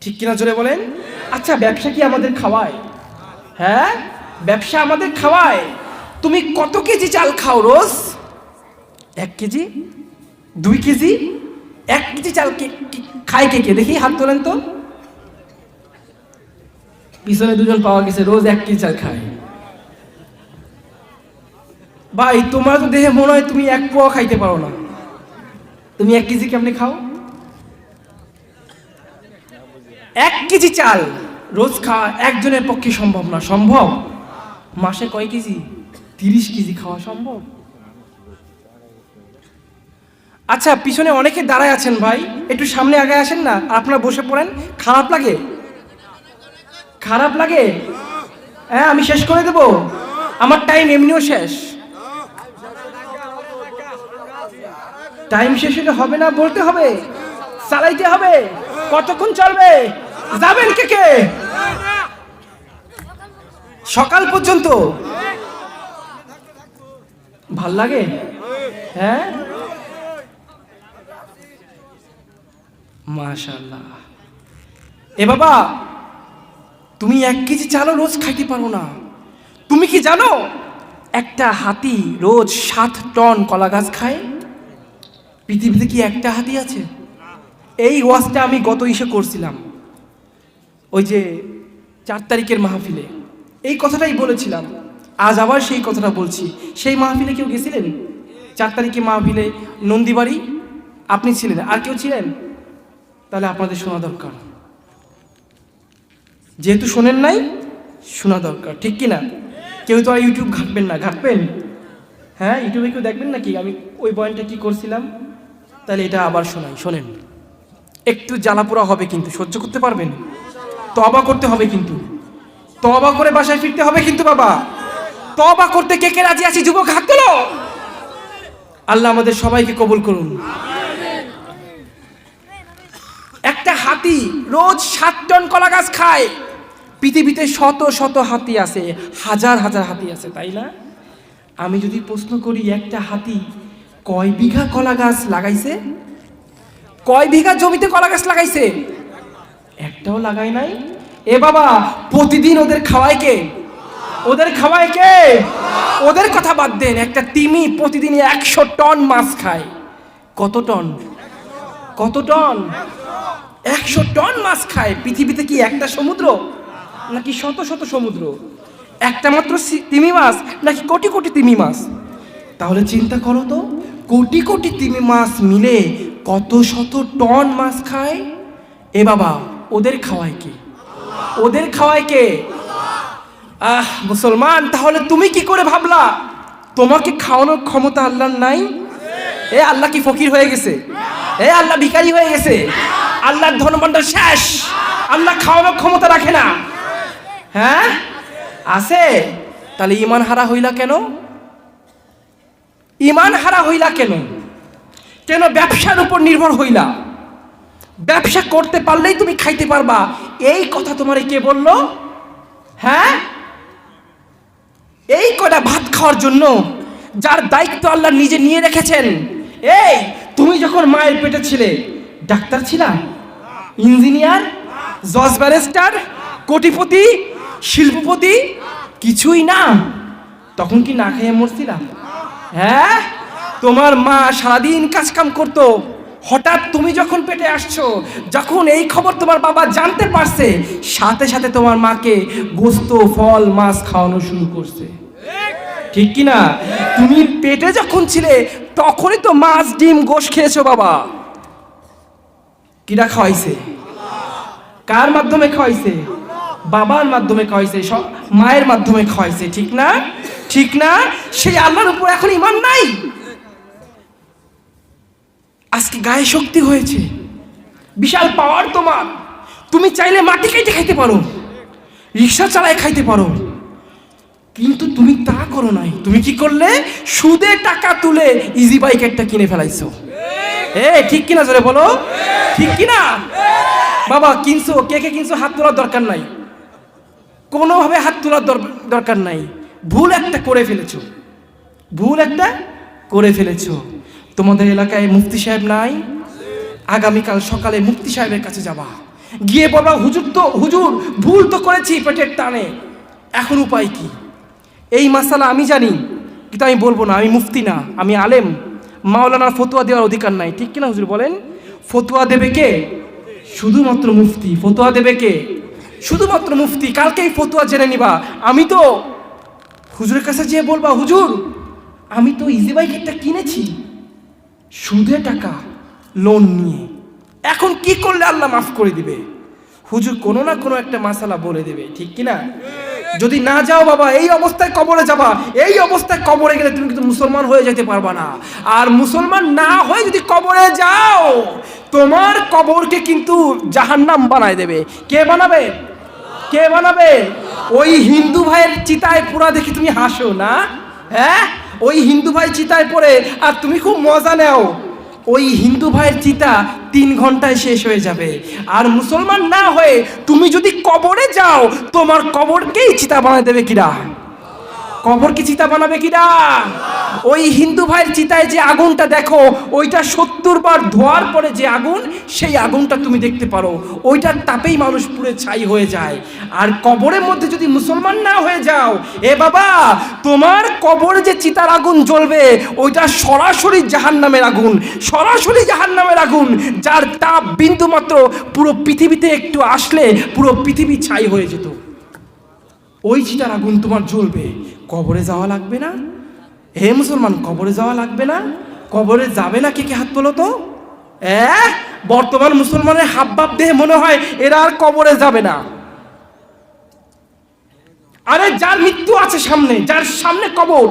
Speaker 2: ঠিক কিনা জোরে বলেন? আচ্ছা, ব্যবসা কি আমাদের খাওয়ায়? হ্যাঁ, ব্যবসা আমাদের খাওয়ায়। তুমি কত কেজি চাল খাও রোজ? 1 কেজি, 2 কেজি? 1 কেজি চাল খায় কে কে দেখি, হাত তোলেন তো। পিছনে 2জন পাওয়া গেছে রোজ 1 কেজি চাল খায়। ভাই তোমার তো দেখে মনে হয় তুমি 1 পোয়া খাইতে পারো না। তুমি 1 কেজি কেমনে খাও? 1 কেজি চাল রোজ খাওয়া একজনের পক্ষে সম্ভব না। সম্ভব? মাসে কয় কেজি? 30 কেজি খাওয়া সম্ভব? আচ্ছা, পিছনে অনেকে দাঁড়ায় আছেন ভাই, একটু সামনে আগে আসেন না। আপনারা বসে পড়েন। খারাপ লাগে? খারাপ লাগে? হ্যাঁ, আমি শেষ করে দেব, আমার টাইম এমনিও শেষ। টাইম শেষ হলে হবে না, বলতে হবে, চালাইতে হবে। কতক্ষণ চলবে? যাবেন কে কে? সকাল পর্যন্ত? ভাল লাগে? হ্যাঁ, মাশাআল্লাহ। এ বাবা, তুমি 1 কেজি চালও রোজ খাইতে পারো না। তুমি কি জানো একটা হাতি রোজ 7 টন কলা গাছ খায়? পৃথিবীতে কি একটা হাতি আছে? এই ওয়াজটা আমি গত ইসে করছিলাম, ওই যে 4 তারিখের মাহফিলে এই কথাটাই বলেছিলাম। আজ আবার সেই কথাটা বলছি। সেই মাহফিলে কেউ গেছিলেন? 4 তারিখে মাহফিলে নন্দীবাড়ি আপনি ছিলেন, আর কেউ ছিলেন? তাহলে আপনাদের শোনা দরকার। যেহেতু শোনেন নাই, শোনা দরকার, ঠিক কি না? কেউ তো আর ইউটিউব ঘাটবেন না? ঘাটবেন? হ্যাঁ, ইউটিউবে কেউ দেখবেন নাকি আমি ওই বয়ানটা কি করছিলাম? তাহলে এটা আবার শোনাই, শোনেন। একটু জ্বালাপোড়া হবে কিন্তু, সহ্য করতে পারবেন? তওবা করতে হবে কিন্তু, তওবা করে বাসায় ফিরতে হবে কিন্তু বাবা। তওবা করতে কে কে রাজি আছি? যুবক হাত তোলো। আল্লাহ আমাদের সবাইকে কবুল করুন। একটা হাতি রোজ 7 টন কলা গাছ খায়। পৃথিবীতে শত শত হাতি আছে, হাজার হাজার হাতি আছে, তাই না? আমি যদি প্রশ্ন করি, একটা হাতি কয় বিঘা কলা গাছ লাগাইছে? কয় বিঘা জমিতে কলা গাছ লাগাইছে? একটাও লাগাই নাই। এ বাবা, প্রতিদিন ওদের খাওয়ায় কে? ওদের খাওয়ায় কে? ওদের কথা বাদ দেন, একটা তিমি প্রতিদিন 100 টন মাছ খায়। কত টন? কত টন? 100 টন মাছ খায়। পৃথিবীতে কি একটা সমুদ্র নাকি শত শত সমুদ্র? একটা মাত্র তিমি মাছ নাকি কোটি কোটি তিমি মাছ? তাহলে চিন্তা করো তো, কোটি কোটি তিমি মাছ মিলে কত শত টন মাছ খায়। এ বাবা, ওদের খাওয়ায় কে? ওদের খাওয়ায় কে? মুসলমান, তাহলে তুমি কি করে ভাবলা তোমাকে খাওয়ানোর ক্ষমতা আল্লাহর নাই? এ আল্লাহ কি ফকির হয়ে গেছে? এ আল্লাহ ভিখারি হয়ে গেছে? আল্লাহর ধনভাণ্ডার শেষ, আল্লাহ খাওয়ানোর ক্ষমতা রাখে না? হ্যাঁ আছে। তাহলে ঈমান হারা হইলা কেন? ঈমান হারা হইলা কেন? কেন ব্যবসার উপর নির্ভর হইলা? ব্যবসা করতে পারলেই তুমি খাইতে পারবা, এই কথা তোমারে কে বললো? হ্যাঁ, এই কটা ভাত খাওয়ার জন্য যার দায়িত্ব আল্লাহ নিজে নিয়ে রেখেছেন। এই তুমি যখন মায়ের পেটে ছিলে, ডাক্তার ছিলা, ইঞ্জিনিয়ার, জজ, ব্যারিস্টার, কোটিপতি, শিল্পপতি? কিছুই না। তখন কি না খেয়ে মরছিলা? হ্যাঁ, তোমার মা সারাদিন কাজকাম করতো। হঠাৎ তুমি যখন পেটে আসছো, যখন এই খবর তোমার বাবা জানতে পারছে, সাথে সাথে তোমার মাকে গোস্ত, ফল, মাছ খাওয়ানো শুরু করছে, ঠিক কি না? তুমি পেটে যখন ছিলে তখনই তো মাছ, ডিম, গোশত খেয়েছো বাবা। কিরা খাওয়াইছে? কার মাধ্যমে খাওয়াইছে? বাবার মাধ্যমে খাওয়াইছে, মায়ের মাধ্যমে খাওয়াইছে, ঠিক না? ঠিক না? সেই আল্লাহর উপর এখন ঈমান নাই। আজকে গায়ে শক্তি হয়েছে, বিশাল পাওয়ার তোমার। তুমি চাইলে মাটি কেটে খাইতে পারো, রিক্সা চালায় খাইতে পারো, কিন্তু তুমি তা করো নাই। তুমি কি করলে? সুদে টাকা তুলে ইজি বাইক একটা কিনে ফেলাইছো। ঠিক কিনা? জোরে বলো, ঠিক কিনা? বাবা কিনছো, কে কে কিনছো? হাত তোলার দরকার নাই, কোনোভাবে হাত তোলার দরকার নাই। ভুল একটা করে ফেলেছো, ভুল একটা করে ফেলেছো। তোমাদের এলাকায় মুফতি সাহেব নাই? আগামীকাল সকালে মুফতি সাহেবের কাছে যাবা, গিয়ে বলবা, হুজুর ভুল তো করেছি পেটের টানে, এখন উপায় কি? এই মাসালা আমি জানি, কিন্তু আমি বলবো না, আমি মুফতি না, আমি আলেম। মাওলানার ফতোয়া দেওয়ার অধিকার নাই, ঠিক কিনা হুজুর বলেন? ফতোয়া দেবে কে? শুধুমাত্র মুফতি। ফতোয়া দেবে কে? শুধুমাত্র মুফতি। কালকেই ফতোয়া জেনে নিবা। আমি তো হুজুরের কাছে যেয়ে বলবা, হুজুর আমি তো ইজি বাইক একটা কিনেছি সুদে টাকা, লোন নিয়ে, এখন কি করলে আল্লাহ মাফ করে দিবে? হুজুর কোনো না কোনো একটা মাসালা বলে দেবে, ঠিক কিনা? যদি না যাও বাবা, এই অবস্থায় কবরে যাবা। এই অবস্থায় কবরে গেলে তুমি কিন্তু মুসলমান হয়ে যেতে পারবা না। আর মুসলমান না হয়ে যদি কবরে যাও, তোমার কবরকে কিন্তু জাহান্নাম বানায় দেবে। কে বানাবে? কে বানাবে? ওই হিন্দু ভাইয়ের চিতায় পোড়া দেখি তুমি হাসো না? হ্যাঁ, ওই হিন্দু ভাই চিতায় পড়ে আর তুমি খুব মজা নাও। ওই হিন্দু ভাইয়ের চিতা 3 ঘন্টায় শেষ হয়ে যাবে। আর মুসলমান না হয়ে তুমি যদি কবরে যাও, তোমার কবরকেই চিতা বানায় দেবে কিরা? কবরকে চিতা বানাবে কিরা? ওই হিন্দু ভাইয়ের চিতায় যে আগুনটা দেখো, ওইটা 70 বার ধোয়ার পরে যে আগুন, সেই আগুনটা তুমি দেখতে পারো, ওইটার তাপেই মানুষ পুড়ে ছাই হয়ে যায়। আর কবরের মধ্যে যদি মুসলমান না হয়ে যাও, এ বাবা, তোমার কবরে যে চিতার আগুন জ্বলবে, ওইটা সরাসরি জাহান্নামের আগুন, সরাসরি জাহান্নামের আগুন, যার তাপ বিন্দু মাত্র পুরো পৃথিবীতে একটু আসলে পুরো পৃথিবী ছাই হয়ে যেত। ওই চিতার আগুন তোমার জ্বলবে। কবরে যাওয়া লাগবে না? হে মুসলমান, কবরে যাওয়া লাগবে না? কবরে যাবে না? কে কে হাত তোলো তো। বর্তমান মুসলমানের হাবভাব দেখে মনে হয় এরা আর কবরে যাবে না। আরে যার মৃত্যু আছে সামনে, যার সামনে কবর,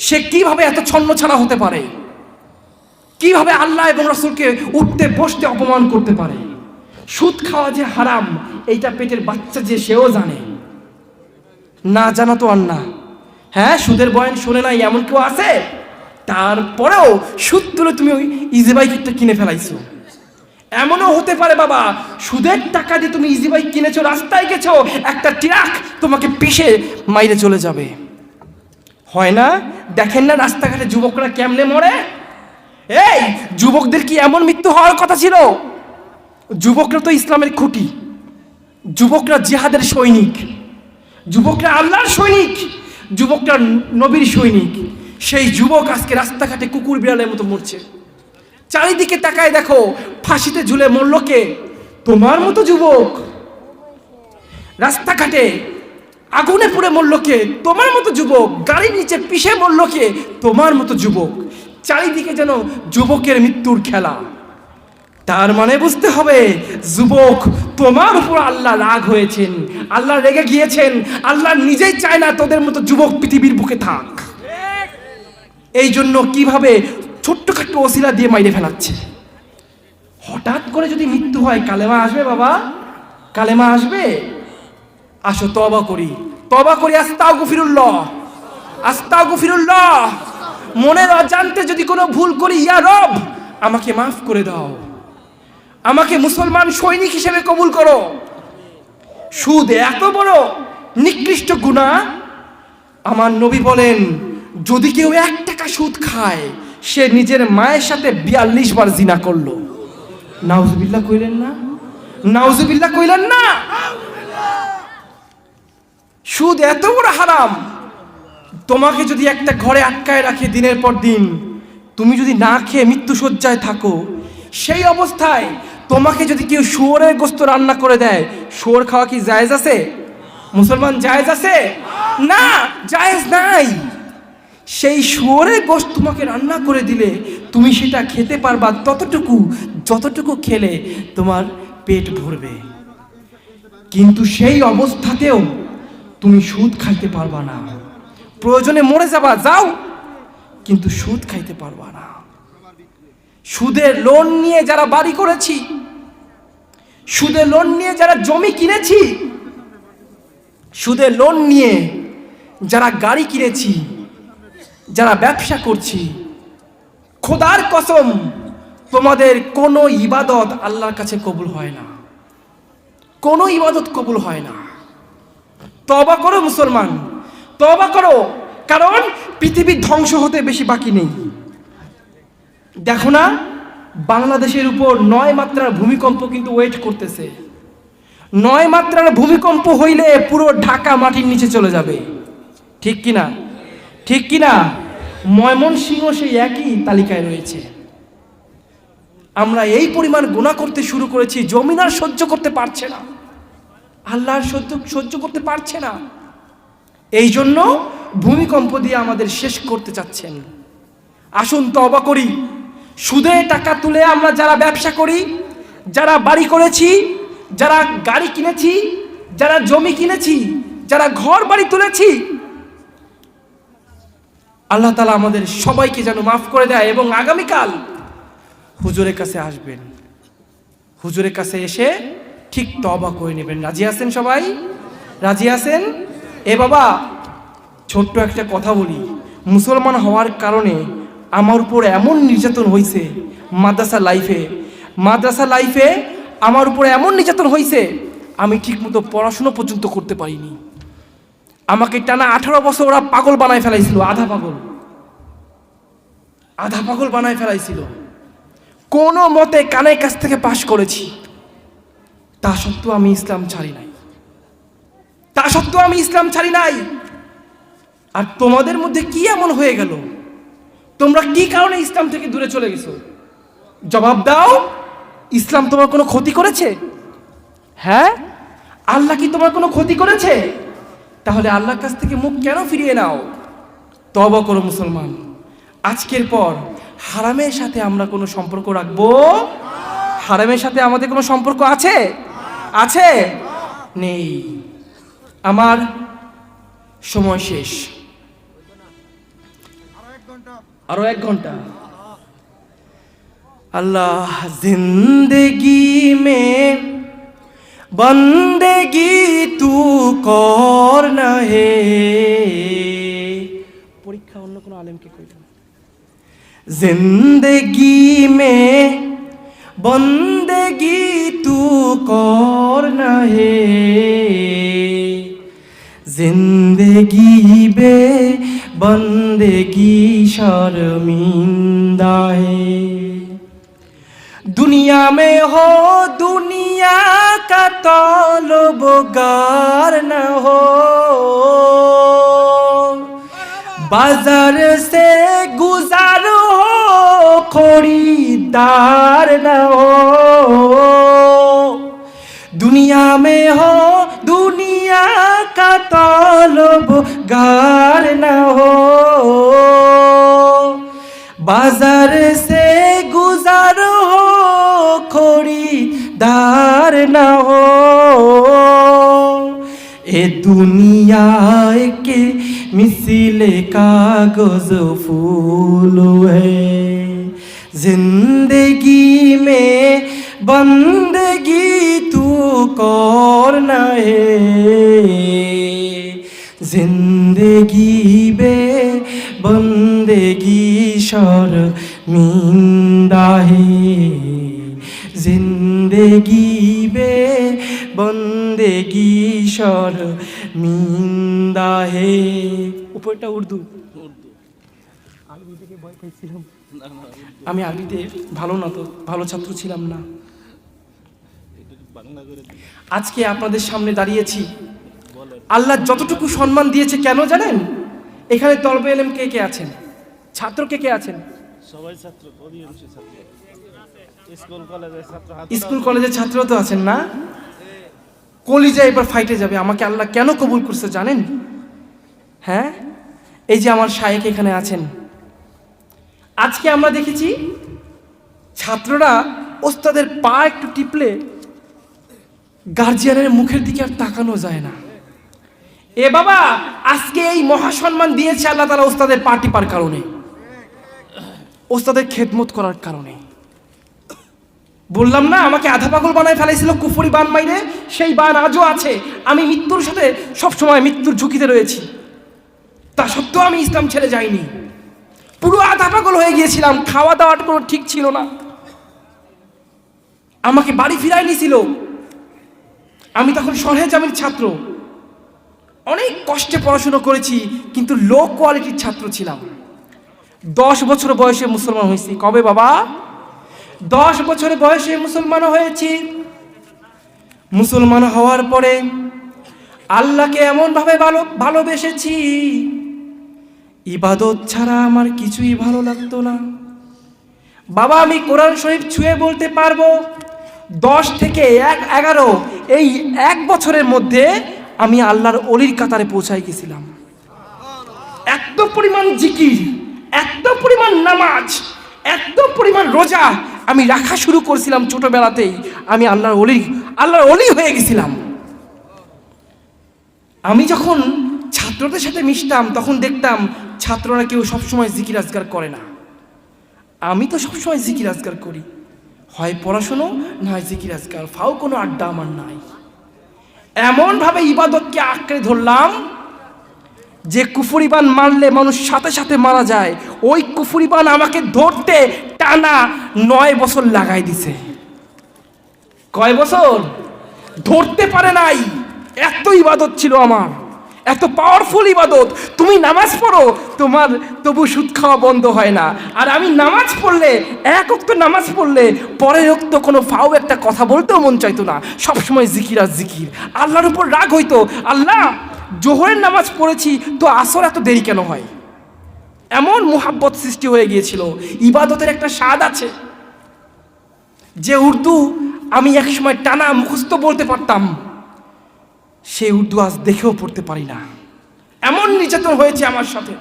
Speaker 2: সে কিভাবে এত ছন্ন ছাড়া হতে পারে? কিভাবে আল্লাহ এবং রাসূলকে উঠতে বসতে অপমান করতে পারে? সুদ খাওয়া যে হারাম, এইটা পেটের বাচ্চা যে সেও জানে না? জানা তো আর না। হ্যাঁ, সুদের বয়ান শুনে নাই এমন কেউ আছে? তারপরেও সুদ তুলে তুমি ওই ইজি বাইকটা কিনে ফেলাইছো। এমনও হতে পারে বাবা, সুদের টাকা দিয়ে তুমি ইজি বাইক কিনেছো, রাস্তায় গেছো, একটা ট্রাক তোমাকে পিষে মাইরে চলে যাবে। হয় না? দেখেন না রাস্তাঘাটে যুবকরা কেমনে মরে? এই যুবকদের কি এমন মৃত্যু হওয়ার কথা ছিল? যুবকরা তো ইসলামের খুঁটি, যুবকরা জিহাদের সৈনিক, যুবকরা আল্লাহর সৈনিক, যুবকরা নবীর সৈনিক। সেই যুবক আজকে রাস্তাঘাটে কুকুর বিড়ালের মতো মরছে। চারিদিকে তাকায় দেখো, ফাঁসিতে ঝুলে মরল কে? তোমার মতো যুবক। রাস্তাঘাটে আগুনে পুড়ে মরল কে? তোমার মতো যুবক। গাড়ির নিচে পিষে মরল কে? তোমার মতো যুবক। চারিদিকে যেন যুবকের মৃত্যুর খেলা। তার মানে বুঝতে হবে, যুবক, তোমার উপর আল্লাহ রাগ হয়েছেন, আল্লাহ রেগে গিয়েছেন। আল্লাহ নিজেই চায় না তোদের মতো যুবক পৃথিবীর বুকে থাক। এই জন্য কিভাবে ছোট্টখাট্ট ওসিলা দিয়ে মাইরে ফেলাচ্ছে। হঠাৎ করে যদি মৃত্যু হয়, কালেমা আসবে বাবা? কালেমা আসবে? আসো তওবা করি, তওবা করি। আস্তাগফিরুল্লাহ, আস্তাগফিরুল্লাহ। মনের অজান্তে যদি কোনো ভুল করি, ইয়া রব আমাকে মাফ করে দাও, আমাকে মুসলমান সৈনিক হিসেবে কবুল করো। সুদ এত বড় নিকৃষ্ট গুনাহ। আমার নবী বলেন, যদি কেউ 1 টাকা সুদ খায়, সে নিজের মায়ের সাথে 42 বার জিনা করলো। নাউজুবিল্লাহ কইলেন না? নাউজুবিল্লাহ কইলেন না? সুদ এত বড় হারাম। তোমাকে যদি একটা ঘরে আটকায় রাখে দিনের পর দিন, তুমি যদি না খেয়ে মৃত্যু শয্যায় থাকো, সেই অবস্থায় তোমাকে যদি কেউ শুয়োরের গোশত রান্না করে দেয়, শুয়োর খাওয়া কি জায়েজ আছে? মুসলমান, জায়েজ আছে? না, জায়েজ নাই। সেই শুয়োরের গোশত তোমাকে রান্না করে দিলে তুমি সেটা খেতে পারবা ততটুকু যতটুকু খেলে তোমার পেট ভরবে। কিন্তু সেই অবস্থাতেও তুমি সুদ খাইতে পারবা না। প্রয়োজনে মরে যাবা, যাও, কিন্তু সুদ খাইতে পারবা না। সুদের লোন নিয়ে যারা বাড়ি করেছি, সুদের লোন নিয়ে যারা জমি কিনেছি, সুদের লোন নিয়ে যারা গাড়ি কিনেছি, যারা ব্যবসা করছি, খোদার কসম, তোমাদের কোনো ইবাদত আল্লাহর কাছে কবুল হয় না। কোনো ইবাদত কবুল হয় না। তওবা করো মুসলমান, তওবা করো, কারণ পৃথিবী ধ্বংস হতে বেশি বাকি নেই। দেখো না, বাংলাদেশের উপর 9 মাত্রার ভূমিকম্প কিন্তু ওয়েট করতেছে। 9 মাত্রার ভূমিকম্প হইলে পুরো ঢাকা মাটির নিচে চলে যাবে। ঠিক কিনা? ঠিক কিনা? ময়মনসিংহ সেই একই তালিকায় রয়েছে। আমরা এই পরিমাণ গুনাহ করতে শুরু করেছি, জমিন আর সহ্য করতে পারছে না, আল্লাহ সহ্য করতে পারছে না। এই জন্য ভূমিকম্প দিয়ে আমাদের শেষ করতে চাচ্ছেন। আসুন তওবা করি। সুদে টাকা তুলে আমরা যারা ব্যবসা করি, যারা বাড়ি করেছি, যারা গাড়ি কিনেছি, যারা জমি কিনেছি, যারা ঘর বাড়ি তুলেছি, আল্লাহ তাআলা আমাদের সবাইকে যেন মাফ করে দেয়। এবং আগামীকাল হুজুরের কাছে আসবেন, হুজুরের কাছে এসে ঠিক তওবা করে নেবেন। রাজি আছেন সবাই? রাজি আছেন? এ বাবা, ছোট্ট একটা কথা বলি, মুসলমান হওয়ার কারণে আমার উপর এমন নির্যাতন হয়েছে মাদ্রাসা লাইফে আমার উপর এমন নির্যাতন হয়েছে, আমি ঠিকমতো পড়াশুনো পর্যন্ত করতে পারিনি। আমাকে টানা 18 বছর ওরা পাগল বানায় ফেলাইছিল, আধা পাগল বানায় ফেলাইছিল। কোনো মতে কানের কাছ থেকে পাশ করেছি, তা সত্ত্বেও আমি ইসলাম ছাড়ি নাই। আর তোমাদের মধ্যে কি এমন হয়ে গেল? তোমরা কি কারণে ইসলাম থেকে দূরে চলে গেছো? জবাব দাও। ইসলাম তোমার কোনো ক্ষতি করেছে? হ্যাঁ, আল্লাহ কি তোমার কোনো ক্ষতি করেছে? তাহলে আল্লাহর কাছ থেকে মুখ কেন ফিরিয়ে নাও? তওবা করো মুসলমান। আজকের পর হারামের সাথে আমরা কোনো সম্পর্ক রাখবো? হারামের সাথে আমাদের কোনো সম্পর্ক আছে? নেই। আমার সময় শেষ, আরো 1 ঘন্টা। अल्लाह जिंदगी में बंदगी तू करना है। परीक्षा अन्य कोनो आलेम के कोई जिंदगी में बंदगी तू करना है, जिंदगी बे बंदगी शर्मिंदा है। दुनिया में हो दुनिया का तलबगार न हो, बाजार से गुजार हो खरीदार न हो। दुनिया में हो दुनिया का तलबगार न हो, बाजार से गुजार हो खरीदार न हो। ए दुनिया के मिसले कागज फूल है, जिंदगी में बंदगी तू करना है, जिंदगी बे बंदगी शर्मिंदा है, जिंदगी बे बंदगी शर्मिंदा है। উপরটা উর্দু। আরবি থেকে ভয় পাইছিলাম, আমি আরবিতে ভালো ছাত্র ছিলাম না। আজকে আপনাদের সামনে দাঁড়িয়েছি, আল্লাহ যতটুকু সম্মান দিয়েছে কেন জানেন? এখানে তলবে ইলম কে আছেন? ছাত্র কে আছেন?
Speaker 3: সবাই ছাত্র, অধিকাংশ ছাত্র।
Speaker 2: স্কুল কলেজের ছাত্র তো আছেন না? কলিজা এবার ফাইটে যাবে, আমাকে আল্লাহ কেন কবুল করছে জানেন? হ্যাঁ, এই যে আমার শায়েখ এখানে আছেন। আজকে আমরা দেখেছি ছাত্ররা ওস্তাদের পা একটু টিপলে গার্জিয়ানের মুখের দিকে আর তাকানো যায় না। এ বাবা, আজকে এই মহাসম্মান দিয়েছে আল্লাহ তাআলা ওস্তাদের পা টিপার কারণে, ওস্তাদের খেদমত করার কারণে। বললাম না, আমাকে আধা পাগল বানায় ফেলাইছিল কুফরি বান মাইরে, সেই বান আজও আছে। আমি মৃত্যুর সাথে সবসময় মৃত্যুর ঝুঁকিতে রয়েছি, তা সত্ত্বেও আমি ইসলাম ছেড়ে যাইনি। পুরো আধা পাগল হয়ে গিয়েছিলাম, খাওয়া দাওয়াটা কোনো ঠিক ছিল না। আমাকে বাড়ি ফিরাই নিছিল। আমি তখন সরহে জামির ছাত্র, অনেক কষ্টে পড়াশোনা করেছি, কিন্তু লো কোয়ালিটির ছাত্র ছিলাম। 10 বছর বয়সে মুসলমান হয়েছি। কবে বাবা? 10 বছর বয়সে মুসলমান হয়েছি। মুসলমান হওয়ার পরে আল্লাহকে এমন ভাবে ভালোবেসেছি ইবাদত ছাড়া আমার কিছুই ভালো লাগতো না। বাবা আমি কোরআন শরীফ ছুঁয়ে বলতে পারবো 10 থেকে 11 এই 1 বছরের মধ্যে আমি আল্লাহর অলির কাতারে পৌঁছাই গেছিলাম। এত পরিমাণ জিকির, এত পরিমাণ নামাজ, এত পরিমাণ রোজা আমি রাখা শুরু করেছিলাম ছোটবেলাতেই। আমি আল্লাহর অলি হয়ে গেছিলাম। আমি যখন ছাত্রদের সাথে মিশতাম তখন দেখতাম ছাত্ররা কেউ সবসময় জিকির আজগার করে না। আমি তো সবসময় জিকির আজগার করি, হয় পড়াশুনো না হয় জিকির আজগার, ফাও কোনো আড্ডা আমার নাই। এমনভাবে ইবাদতকে আঁকড়ে ধরলাম যে কুফরিবান মারলে মানুষ সাথে সাথে মারা যায়, ওই কুফরিবান আমাকে ধরতে টানা 9 বছর লাগাই দিছে। কয় বছর? ধরতে পারে নাই। এত ইবাদত ছিল আমার, এত পাওয়ারফুল ইবাদত। তুমি নামাজ পড়ো, তোমার তবু সুদ খাওয়া বন্ধ হয় না। আর আমি নামাজ পড়লে, 1 ওয়াক্ত নামাজ পড়লে পরের ওয়াক্ত কোনো ফাও একটা কথা বলতেও মন চাইতো না। সবসময় জিকির আর জিকির। আল্লাহর উপর রাগ হইতো, আল্লাহ জোহরের নামাজ পড়েছি তো আসর এত দেরি কেন হয়? এমন মুহাব্বত সৃষ্টি হয়ে গিয়েছিল। ইবাদতের একটা স্বাদ আছে যে উর্দু আমি একসময় টানা মুখস্থ বলতে পারতাম, সেই উর্দু আজ দেখেও পড়তে পারি না। এমন নির্যাতন হয়েছে আমার সাথে।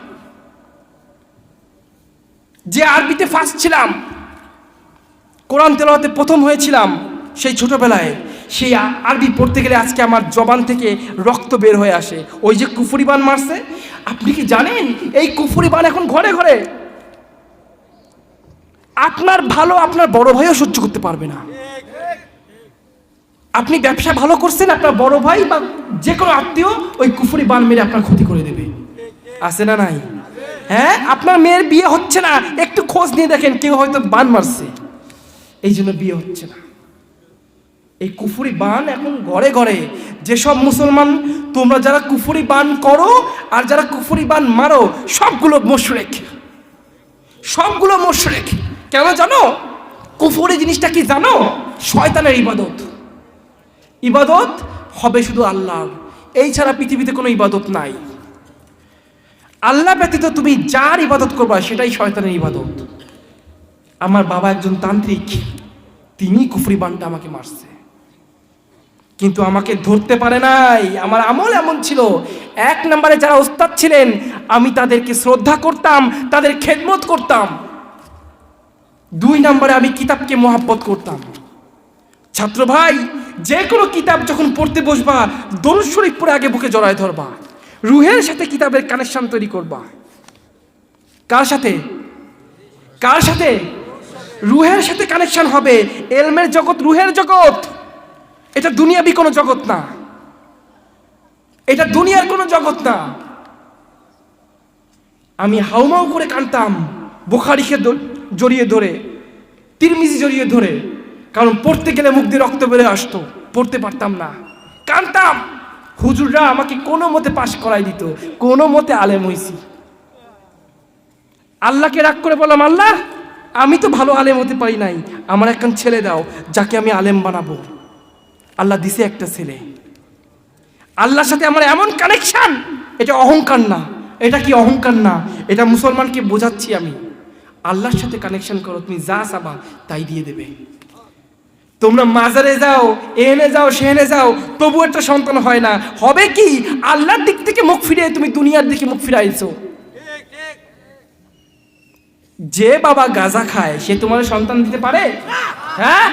Speaker 2: যে আরবিতে ফার্স্ট ছিলাম, কোরআন তেলাওয়াতে প্রথম হয়েছিলাম সেই ছোটবেলায়, সেই আরবি পড়তে গেলে আজকে আমার জবান থেকে রক্ত বের হয়ে আসে। ওই যে কুফরিবান মারছে, আপনি কি জানেন এই কুফরিবান এখন ঘরে ঘরে? আপনার ভালো আপনার বড় ভাইও সহ্য করতে পারবে না। আপনি ব্যবসা ভালো করছেন, আপনার বড় ভাই বা যে কোনো আত্মীয় ওই কুফরি বান মেরে আপনার ক্ষতি করে দেবে। আছে না নাই? হ্যাঁ, আপনার মেয়ের বিয়ে হচ্ছে না, একটু খোঁজ নিয়ে দেখেন, কেউ হয়তো বান মারছে, এই জন্য বিয়ে হচ্ছে না। এই কুফরি বান এখন ঘরে ঘরে। যেসব মুসলমান তোমরা যারা কুফরি বান করো আর যারা কুফরি বান মারো, সবগুলো মুশরিক, সবগুলো মুশরিক। কেন জানো? কুফরি জিনিসটা কি জানো? শয়তানের ইবাদত। ইবাদত হবে শুধু আল্লাহর, এই ছাড়া পৃথিবীতে কোনো ইবাদত নাই। আল্লাহ ব্যতীত তুমি যার ইবাদত করবা সেটাই শয়তানের ইবাদত। আমার বাবা একজন তান্ত্রিক, তিনি কুফরি বানটা আমাকে মারছে, কিন্তু আমাকে ধরতে পারে নাই। আমার আমল এমন ছিল, 1 নম্বরে যারা ওস্তাদ ছিলেন আমি তাদেরকে শ্রদ্ধা করতাম, তাদের খেদমত করতাম। 2 নম্বরে আমি কিতাবকে মহব্বত করতাম। ছাত্র ভাই, যে কোনো কিতাব যখন পড়তে বসবা, দরুদ শরীফ পড়ে আগে বুকে জড়ায় ধরবা, রুহের সাথে কিতাবের কানেকশন তৈরি করবা। কার সাথে? কার সাথে? রুহের সাথে কানেকশন হবে। এলমের জগৎ রুহের জগৎ, এটা দুনিয়াবি কোনো জগৎ না, এটা দুনিয়ার কোনো জগৎ না। আমি হাউমাউ করে কাঁদতাম বুখারীকে জড়িয়ে ধরে, তিরমিজি জড়িয়ে ধরে, কারণ পড়তে গেলে মুখ দিয়ে রক্ত বেড়ে আসতো, পড়তে পারতাম না, কাঁদতাম। হুজুররা আমাকে কোনো মতে পাশ করাই দিত, কোনো মতে আলেম হইছি। আল্লাহকে রাগ করে বললাম, আল্লাহ আমি তো ভালো আলেম হতে পারি নাই, আমার একজন ছেলে দাও যাকে আমি আলেম বানাবো। আল্লাহ দিছে একটা ছেলে। আল্লাহর সাথে আমার এমন কানেকশন, এটা অহংকার না। এটা কি অহংকার না? এটা মুসলমানকে বোঝাচ্ছি আমি। আল্লাহর সাথে কানেকশন করো, তুমি যা চাবা তাই দিয়ে দেবে। তোমরা মাজারে যাও, এনে যাও, সেনে যাও, তবু একটা সন্তান হয় না। হবে কি? আল্লাহর দিক থেকে মুখ ফিরিয়ে তুমি দুনিয়ার দিকে মুখ ফিরাইছো। যে বাবা গাঁজা খায় সে তোমার সন্তান দিতে পারে? হ্যাঁ?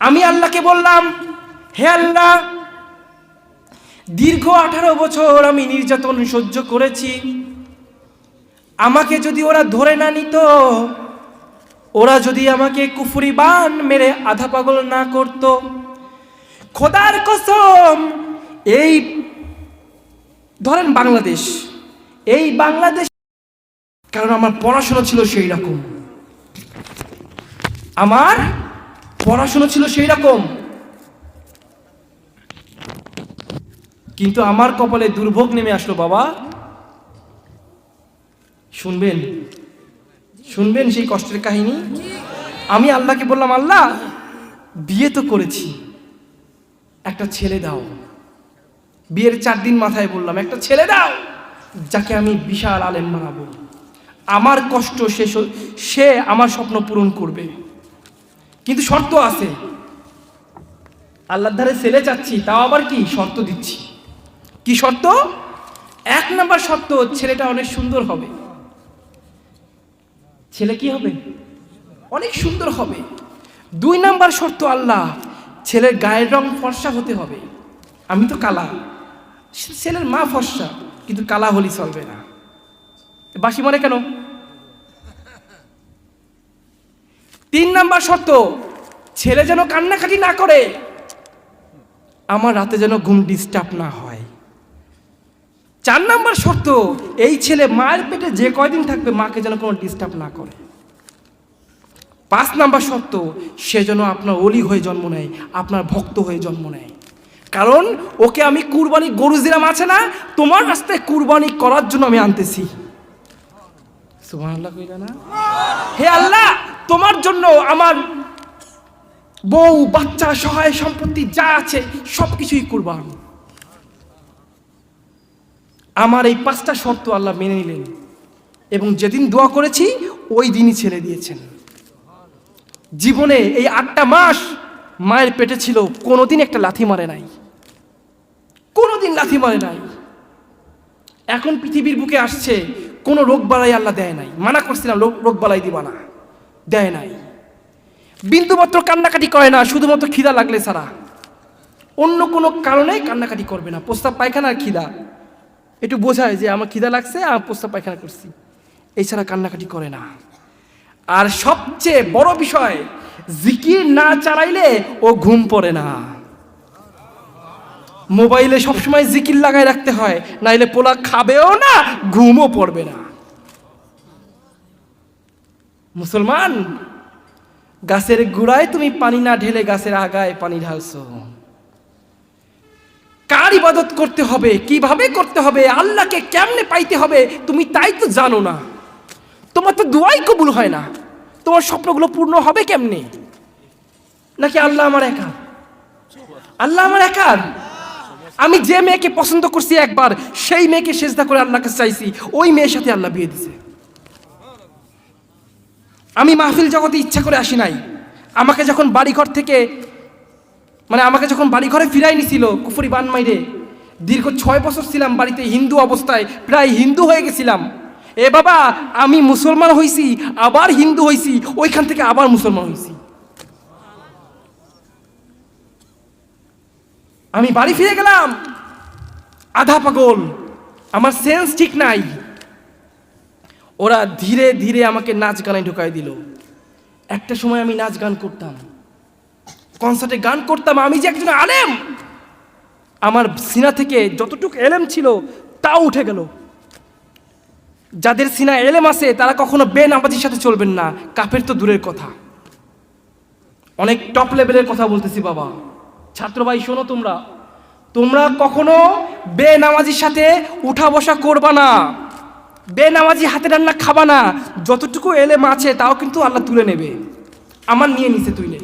Speaker 2: আমি আল্লাহকে বললাম, হে আল্লাহ, দীর্ঘ 18 বছর আমি নির্যাতন সহ্য করেছি। আমাকে যদি ওরা ধরে না নিত, ওরা যদি আমাকে কুফরি বান মেরে আধা পাগল না করত, খোদার কসম, এই ধরেন বাংলাদেশ, এই বাংলাদেশ, কারণ আমার পড়াশোনা ছিল সেই রকম, আমার পড়াশোনা ছিল সেই রকম, কিন্তু আমার কপালে দুর্ভোগ নেমে আসলো। বাবা শুনবেন, শুনবেন সেই কষ্টের কাহিনী। আমি আল্লাহকে বললাম, আল্লাহ বিয়ে তো করেছি, একটা ছেলে দাও। বিয়ের 4 দিন মাথায় বললাম, একটা ছেলে দাও। যাকে আমি বিশাল আলেম বানাবো। আমার কষ্ট সে আমার স্বপ্ন পূরণ করবে। কিন্তু শর্ত আছে, আল্লাহর ধারে ছেলে চাচ্ছি, তাও আবার কি শর্ত দিচ্ছি। কি শর্ত? 1 নাম্বার শর্ত, ছেলেটা অনেক সুন্দর হবে। ছেলে কি হবে? অনেক সুন্দর হবে। 2 নাম্বার শর্ত আল্লাহ, ছেলের গায়ের রং ফর্সা হতে হবে। আমি তো কালা, ছেলের মা ফর্সা, কিন্তু কালা হলি চলবে না। বাসি মনে কেন? 3 নাম্বার শর্ত, ছেলে যেন কান্নাকাটি না করে, আমার রাতে যেন ঘুম ডিস্টার্ব না হয়। 4 নাম্বার শর্ত, এই ছেলে মায়ের পেটে যে কয়দিন থাকবে মাকে যেন কোনো ডিস্টার্ব না করে। 5 নাম্বার শর্ত, সে যেন আপনার ওলি হয়ে জন্ম নেয়, আপনার ভক্ত হয়ে জন্ম নেয়। কারণ ওকে আমি কুরবানি গরু দিলাম আছে না, তোমার রাস্তায় কুরবানি করার জন্য আমি আনতেছি। সুবহানাল্লাহ কইলা না? হে আল্লাহ, তোমার জন্য আমার বউ বাচ্চা সহায় সম্পত্তি যা আছে সবকিছুই কুরবান। আমার এই 5টা শর্ত আল্লাহ মেনে নিলেন এবং যেদিন দোয়া করেছি ওই দিনই ছেড়ে দিয়েছেন। জীবনে এই 8টা মাস মায়ের পেটে ছিল, কোনোদিন একটা লাথি মারে নাই, কোনোদিন লাথি মারে নাই। এখন পৃথিবীর বুকে আসছে, কোনো রোগ বালাই আল্লাহ দেয় নাই। মানা করছিলাম রোগ বালাই দিবা না, দেয় নাই। বিন্দুমাত্র কান্নাকাটি করে না, শুধুমাত্র খিদা লাগলে ছাড়া, অন্য কোনো কারণে কান্নাকাটি করবে না। প্রস্তাব পায়খানার খিদা একটু বোঝায় যে আমার খিদা লাগছে, আমি প্রস্তাব পায়খানা করছি, এছাড়া কান্নাকাটি করে না। আর সবচেয়ে বড় বিষয়, জিকির না চালাইলে ও ঘুম পড়ে না। মোবাইলে সবসময় জিকির লাগাই রাখতে হয়, নাইলে পোলা খাবেও না, ঘুমও পড়বে না। মুসলমান, গাছের গোড়ায় তুমি পানি না ঢেলে গাছের আগায় পানি ঢালছো। কার ইবাদত করতে হবে, কিভাবে করতে হবে, আল্লাহকে কেমনে পাইতে হবে, তুমি তাই তো জানো না। তোমার তো দোয়াই কবুল হয় না, তোমার স্বপ্নগুলো পূর্ণ হবে কেমনে? নাকি আল্লাহ আমার একা? আল্লাহ আমার একার? আমি যে মেয়েকে পছন্দ করছি একবার, সেই মেয়েকে সেজদা করে আল্লাহকে চাইছি, ওই মেয়ের সাথে আল্লাহ বিয়ে দিছে। আমি মাহফিল জগতে ইচ্ছা করে আসি নাই। আমাকে যখন বাড়িঘর থেকে আমাকে যখন বাড়িঘরে ফিরাই নিছিল কুফরি বান মাইরে, দীর্ঘ 6 বছর ছিলাম বাড়িতে হিন্দু অবস্থায়, প্রায় হিন্দু হয়ে গেছিলাম। এ বাবা, আমি মুসলমান হইছি, আবার হিন্দু হইছি, ওইখান থেকে আবার মুসলমান হইছি। আমি বাড়ি ফিরে গেলাম আধা পাগল, আমার সেন্স ঠিক নাই। ওরা ধীরে ধীরে আমাকে নাচ গানে ঢুকাই দিল। একটা সময় আমি নাচ গান করতাম, কনসার্টে গান করতাম, আমি যে একজন আলেম, আমার সিনা থেকে যতটুকু এলেম ছিল তাও উঠে গেল। যাদের সিনা এলেম আছে তারা কখনো বেনামাজির সাথে চলবেন না, কাফের তো দূরের কথা। অনেক টপ লেভেলের কথা বলতেছি বাবা। ছাত্র ভাই শোনো, তোমরা কখনো বেনামাজির সাথে উঠা বসা করবা না, বেনামাজি হাতে রান্না খাবা না। যতটুকু এলেম আছে তাও কিন্তু আল্লাহ তুলে নেবে। আমার নিয়ে নিছে তুইলে,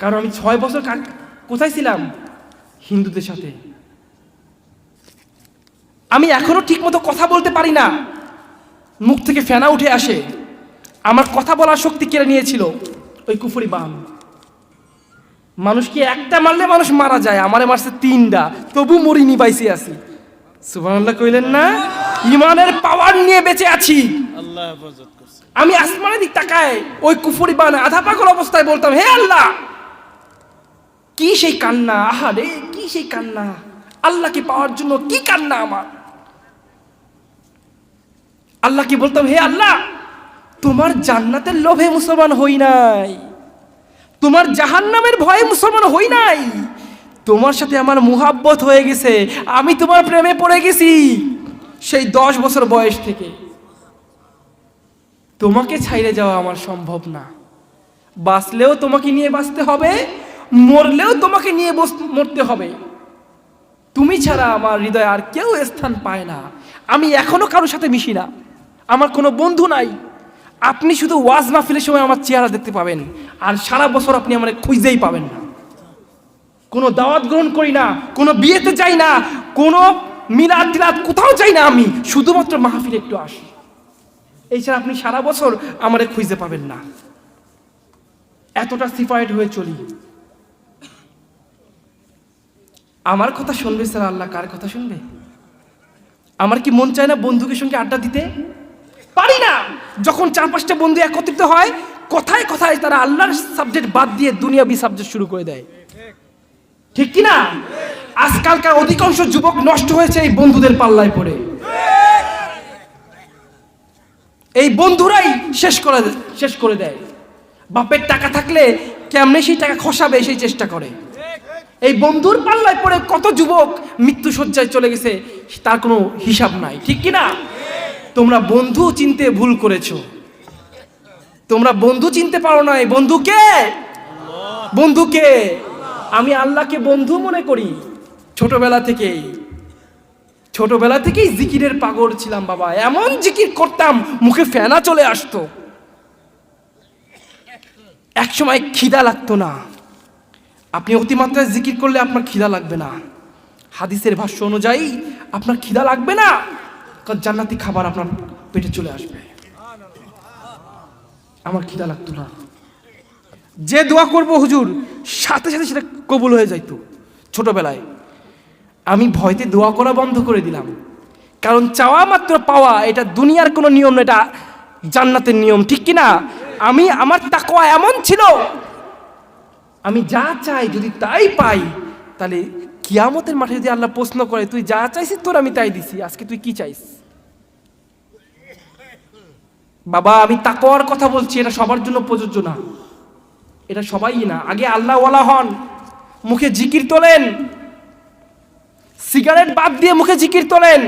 Speaker 2: কারণ আমি 6 বছর কোথায় ছিলাম? হিন্দুদের সাথে। আমি এখনো ঠিক মতো কথা বলতে পারি না, মুখ থেকে ফেনা উঠে আসে। আমার কথা বলার শক্তি কেড়ে নিয়েছিল ওই কুফরি বাম। মানুষকে একটা মারলে মানুষ মারা যায়, আমারে মারছে 3টা, তবু মরিনি, বাইসে আছি। সুবহানাল্লাহ কইলেন না? ইমানের পাওয়ার নিয়ে বেঁচে আছি।
Speaker 3: আল্লাহ হেফাজত করছে।
Speaker 2: আমি আসমানের দিক তাকায় ওই কুফরি বান আধা পাগল অবস্থায় বলতাম, হে আল্লাহ, কি সেই কান্না, আহারে কি সেই কান্না, আল্লাহকে পাওয়ার জন্য কি কান্না আমার। আল্লাহকে বলতাম, হে আল্লাহ, তোমার জান্নাতের লোভে মুসলমান হই নাই, তোমার জাহান্নামের ভয়ে মুসলমান হই নাই, তোমার সাথে আমার মুহাব্বত হয়ে গেছে, আমি তোমার প্রেমে পড়ে গেছি সেই 10 বছর বয়স থেকে। তোমাকে ছাইড়ে যাওয়া আমার সম্ভব না। বাঁচলেও তোমাকে নিয়ে বাঁচতে হবে, মরলেও তোমাকে নিয়ে মরতে হবে। তুমি ছাড়া আমার হৃদয়ে আর কেউ স্থান পায় না। আমি এখনো কারোর সাথে মিশি না, আমার কোনো বন্ধু নাই। আপনি শুধু ওয়াজ মাহফিলের সময় আমার চেহারা দেখতে পাবেন, আর সারা বছর আপনি আমার খুঁজেই পাবেন না। কোনো দাওয়াত গ্রহণ করি না, কোনো বিয়েতে যাই না, কোনো মিলাদ টিলাদ কোথাও যাই না, আমি শুধুমাত্র মাহফিলে একটু আসি। এছাড়া আপনি সারা বছর আমারে খুঁজে পাবেন না। এতটা সিফাইড হয়ে চলি। আমার কথা শুনবে স্যার আল্লাহ, কার কথা শুনবে? আমার কি মন চায় না বন্ধুকে সঙ্গে আড্ডা দিতে? পারি না। যখন 4-5টা বন্ধু একত্রিত হয়, কথায় কথায় তারা আল্লাহর সাবজেক্ট বাদ দিয়ে দুনিয়াবি সাবজেক্ট শুরু করে দেয়, ঠিক কি না? আজকালকার অধিকাংশ যুবক নষ্ট হয়েছে এই বন্ধুদের পাল্লায় পড়ে। এই বন্ধুরাই শেষ করে দেয়। বাপের টাকা থাকলে কেমনে সেই টাকা খসাবে সেই চেষ্টা করে। এই বন্ধুর পাল্লায় পড়ে কত যুবক মৃত্যু শয্যায় চলে গেছে, তার কোনো হিসাব নাই, ঠিক কি না? তোমরা বন্ধু চিনতে ভুল করেছো। তোমরা বন্ধু চিনতে পারো না। বন্ধুকে আমি আল্লাহকে বন্ধু মনে করি। ছোটবেলা থেকেই জিকিরের পাগল ছিলাম বাবা। এমন জিকির করতাম মুখে ফেনা চলে আসতো। একসময় খিদা লাগতো না। আপনি অতিমাত্রায় জিকির করলে আপনার খিদা লাগবে না। হাদিসের ভাষ্য অনুযায়ী আপনার খিদা লাগবে না, কারণ জান্নাতি খাবার আপনার পেটে চলে আসবে। আমার খিদা লাগতো না। যে দোয়া করব হুজুর, সাথে সাথে সেটা কবুল হয়ে যাইতো। ছোটবেলায় আমি ভয়তে দোয়া করা বন্ধ করে দিলাম, কারণ চাওয়া মাত্র পাওয়া এটা দুনিয়ার কোনো নিয়ম না, এটা জান্নাতের নিয়ম, ঠিক কিনা? আমার তাকওয়া এমন ছিল, আমি যা চাই যদি তাই পাই, তাহলে কিয়ামতের মাঠে যদি আল্লাহ প্রশ্ন করে তুই যা চাইছিস তোর আমি তাই দিছি, আজকে তুই কি চাইস? বাবা আমি তাকওয়ার কথা বলছি, এটা সবার জন্য প্রযোজ্য না, এটা সবাই না। আগে আল্লাহ ওয়ালা হন, মুখে জিকির তোলেন, সিগারেট বাদ দিয়ে মুখে জিকির তোলেন।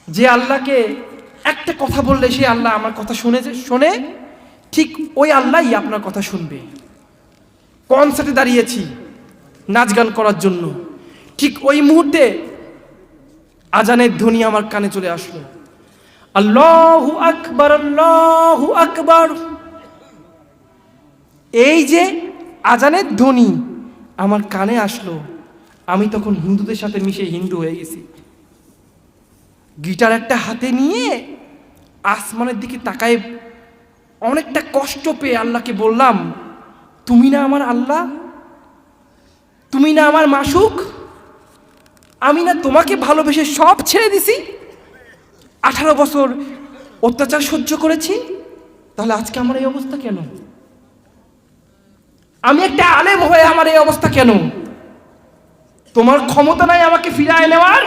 Speaker 2: যে আল্লাহকে একটা কথা বললে সে আল্লাহ আমার কথা শোনে, ঠিক ওই আল্লাহই আপনার কথা শুনবে। কনসার্টে দাঁড়িয়েছি নাচ গান করার জন্য, ঠিক ওই মুহূর্তে আজানের ধ্বনি আমার কানে চলে আসলো, আল্লাহু আকবার, আল্লাহু আকবার। এই যে আজানের ধ্বনি আমার কানে আসলো, আমি তখন হিন্দুদের সাথে মিশে হিন্দু হয়ে গেছি। গিটার একটা হাতে নিয়ে আসমানের দিকে তাকায় অনেকটা কষ্ট পেয়ে আল্লাহকে বললাম, তুমি না আমার আল্লাহ, তুমি না আমার মাসুক, আমি না তোমাকে ভালোবেসে সব ছেড়ে দিছি, 18 বছর অত্যাচার সহ্য করেছি, তাহলে আজকে আমার এই অবস্থা কেন? আমি একটা আলেম হয়ে আমার এই অবস্থা কেন? তোমার ক্ষমতা নাই আমাকে ফিরায় নেওয়ার?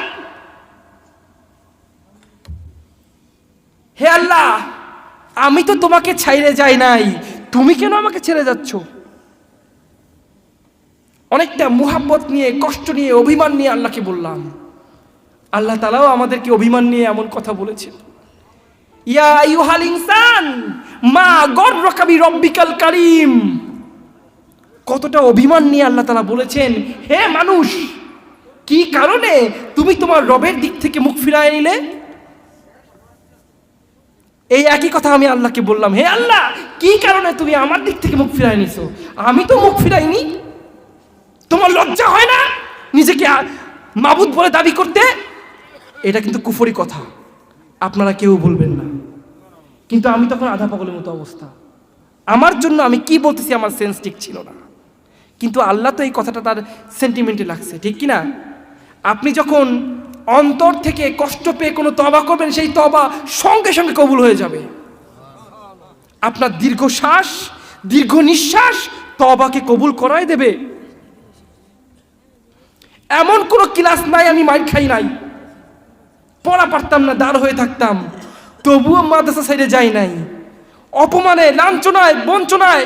Speaker 2: হে আল্লাহ, আমি তো তোমাকে ছাইরে যাই নাই, তুমি কেন আমাকে ছেড়ে যাচ্ছ? অনেকটা মুহাব্বত নিয়ে, কষ্ট নিয়ে, অভিমান নিয়ে আল্লাহকে বললাম। আল্লাহ তাআলাও আমাদেরকে অভিমান নিয়ে এমন কথা বলেছে, ইয়া আইয়ুহাল ইনসান মা গররাকা বিরব্বিকাল কারীম। কতটা অভিমান নিয়ে আল্লাহ তাআলা বলেছেন, হে মানুষ, কি কারণে তুমি তোমার রবের দিক থেকে মুখ ফিরায় নিলে? এই একই কথা আমি আল্লাহকে বললাম, হে আল্লাহ, কি কারণে তুমি আমার দিক থেকে মুখ ফিরায় নিছো? আমি তো মুখ ফিরাইনি। তোমার লজ্জা হয় না নিজেকে মাবুদ বলে দাবি করতে? এটা কিন্তু কুফরি কথা, আপনারা কেউ বলবেন না। কিন্তু আমি তখন আধা পাগলের মতো অবস্থা। আমার জন্য আমি কি বলতেছি আমার সেন্স ঠিক ছিল না, কিন্তু আল্লাহ তো এই কথাটা তার সেন্টিমেন্টে লাগছে, ঠিক কিনা? আপনি যখন অন্তর থেকে কষ্ট পেয়ে কোনো তওবা করবেন, সেই তওবা সঙ্গে সঙ্গে কবুল হয়ে যাবে। আপনার দীর্ঘ শ্বাস, দীর্ঘ নিঃশ্বাস তওবাকে কবুল করাই দেবে। এমন কোনো ক্লাস নাই আমি মাইর খাই নাই, পড়া পারতাম না, দাঁড় হয়ে থাকতাম, তবুও মাদ্রাসা সাইডে যাই নাই। অপমানে, লাঞ্ছনায়, বঞ্চনায়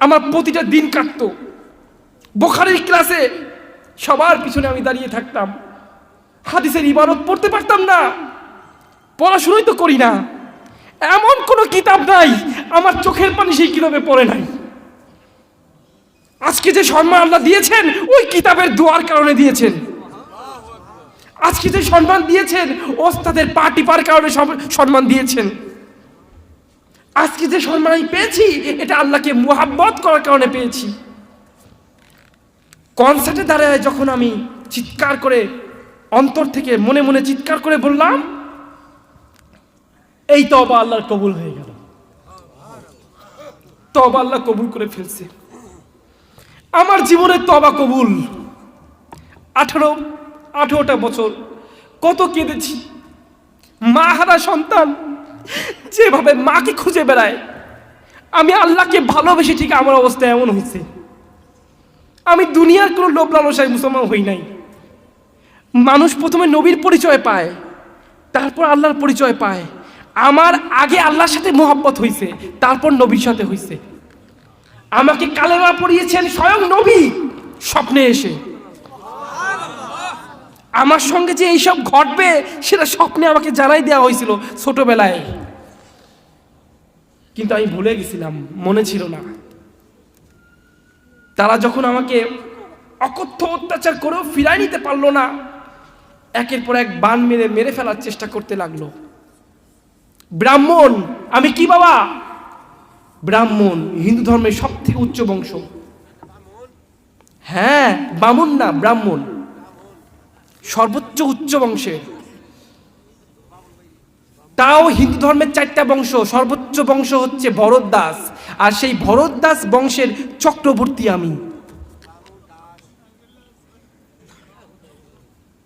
Speaker 2: আমার প্রতিটা দিন কাটতো। বুখারীর ক্লাসে সবার পিছনে আমি দাঁড়িয়ে থাকতাম, হাদিসের ইবারত পড়তে পারতাম না, পড়াশোনাই তো করি না। এমন কোনো কিতাব নাই আমার চোখের পানি সেই কিতাবে পড়ে নাই। আজকে যে সম্মান আল্লাহ দিয়েছেন ওই কিতাবের দোয়ার কারণে দিয়েছেন। আজকে যে সম্মান দিয়েছেন ওস্তাদের পা টিপার কারণে সম্মান দিয়েছেন। আজকে যে সম্মান আমি পেয়েছি এটা আল্লাহকে মুহাব্বত করার কারণে পেয়েছি। কনসার্টে দাঁড়ায় যখন আমি চিৎকার করে অন্তর থেকে মনে মনে চিৎকার করে বললাম, এই তওবা আল্লাহর কবুল হয়ে গেল। তওবা আল্লাহ কবুল করে ফেলছে। আমার জীবনে তওবা কবুল। 18টা বছর কত কেঁদেছি। মা হারা সন্তান যেভাবে মাকে খুঁজে বেড়ায়, আমি আল্লাহকে ভালোবেসে ঠিক আমার অবস্থা এমন হয়েছে। আমি দুনিয়ার কোনো লোভ লালসায় মুসলমান হই নাই। মানুষ প্রথমে নবীর পরিচয় পায়, তারপর আল্লাহর পরিচয় পায়। আমার আগে আল্লাহর সাথে মোহাব্বত হয়েছে, তারপর নবীর সাথে হয়েছে। আমাকে কালেমা পড়িয়েছেন স্বয়ং নবী স্বপ্নে এসে। আমার সঙ্গে যে এইসব ঘটবে সেটা স্বপ্নে আমাকে জানাই দেওয়া হয়েছিল ছোটবেলায়, কিন্তু আমি ভুলে গেছিলাম, মনে ছিল না। তারা যখন আমাকে অকথ্য অত্যাচার করেও ফিরাই নিতে পারলো না, একের পর এক বান মেরে ফেলার চেষ্টা করতে লাগলো। ব্রাহ্মণ আমি, কি বাবা? ব্রাহ্মণ, হিন্দু ধর্মের সব থেকে উচ্চ বংশ। হ্যাঁ, বামুন না, ব্রাহ্মণ, সর্বোচ্চ উচ্চ বংশের। তাও হিন্দু ধর্মের 4টা বংশ, সর্বোচ্চ বংশ হচ্ছে ভরতদাস, আর সেই ভরতদাস বংশের চক্রবর্তী আমি।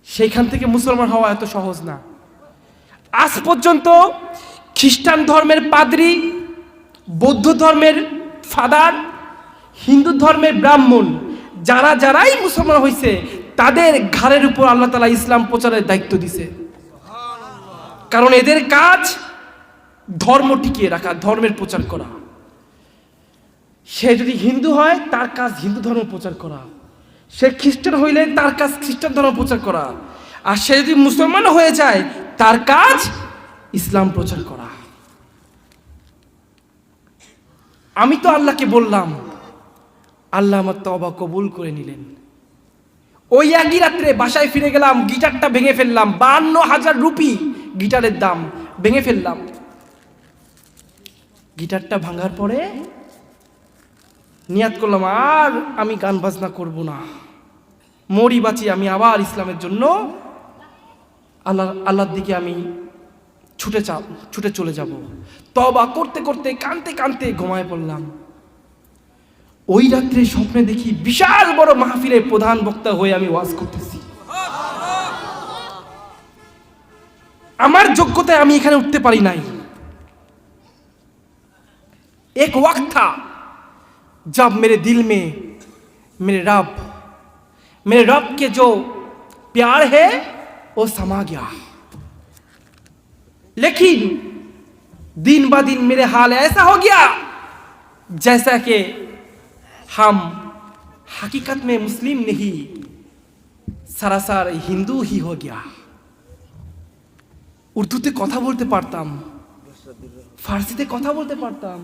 Speaker 2: সেইখান থেকে মুসলমান হওয়া এত সহজ না। আজ পর্যন্ত খ্রিস্টান ধর্মের পাদ্রী, বৌদ্ধ ধর্মের ফাদার, হিন্দু ধর্মের ব্রাহ্মণ, যারাই মুসলমান হয়েছে, তাদের ঘাড়ের উপর আল্লাহ তাআলা ইসলাম প্রচারের দায়িত্ব দিছে। কারণ এদের কাজ ধর্ম টিকিয়ে রাখা, ধর্মের প্রচার করা। সে যদি হিন্দু হয় তার কাজ হিন্দু ধর্ম প্রচার করা, সে খ্রিস্টান হইলে তার কাজ খ্রিস্টান ধর্ম প্রচার করা, আর সে যদি মুসলমান হয়ে যায় তার কাজ ইসলাম প্রচার করা। আমি তো আল্লাহকে বললাম, আল্লাহ আমার তওবা কবুল করে নিলেন। ওই একই রাত্রে বাসায় ফিরে গেলাম, গিটারটা ভেঙে ফেললাম। 52,000 রুপি গিটারের দাম, ভেঙে ফেললাম। গিটারটা ভাঙার পরে নিয়াত করলাম, আর আমি গান বাজনা করব না, মরি বাঁচি আমি আবার ইসলামের জন্য আল্লাহর দিকে আমি ছুটে চলে যাব। তওবা করতে করতে কাঁদতে কাঁদতে ঘুমায় পড়লাম। ওই রাত্রে স্বপ্নে দেখি বিশাল বড় মাহফিলের প্রধান বক্তা হয়ে আমি ওয়াজ করতেছি। আমার যোগ্যতায় আমি এখানে উঠতে পারি নাই। एक वक्त था जब मेरे दिल में मेरे रब के जो प्यार है वो समा गया, लेकिन दिन ब दिन मेरे हाल ऐसा हो गया जैसा कि हम हकीकत में मुस्लिम नहीं, सरासर हिंदू ही हो गया। উর্দুতে কথা বলতে পারতাম, ফার্সিতে কথা বলতে পারতাম।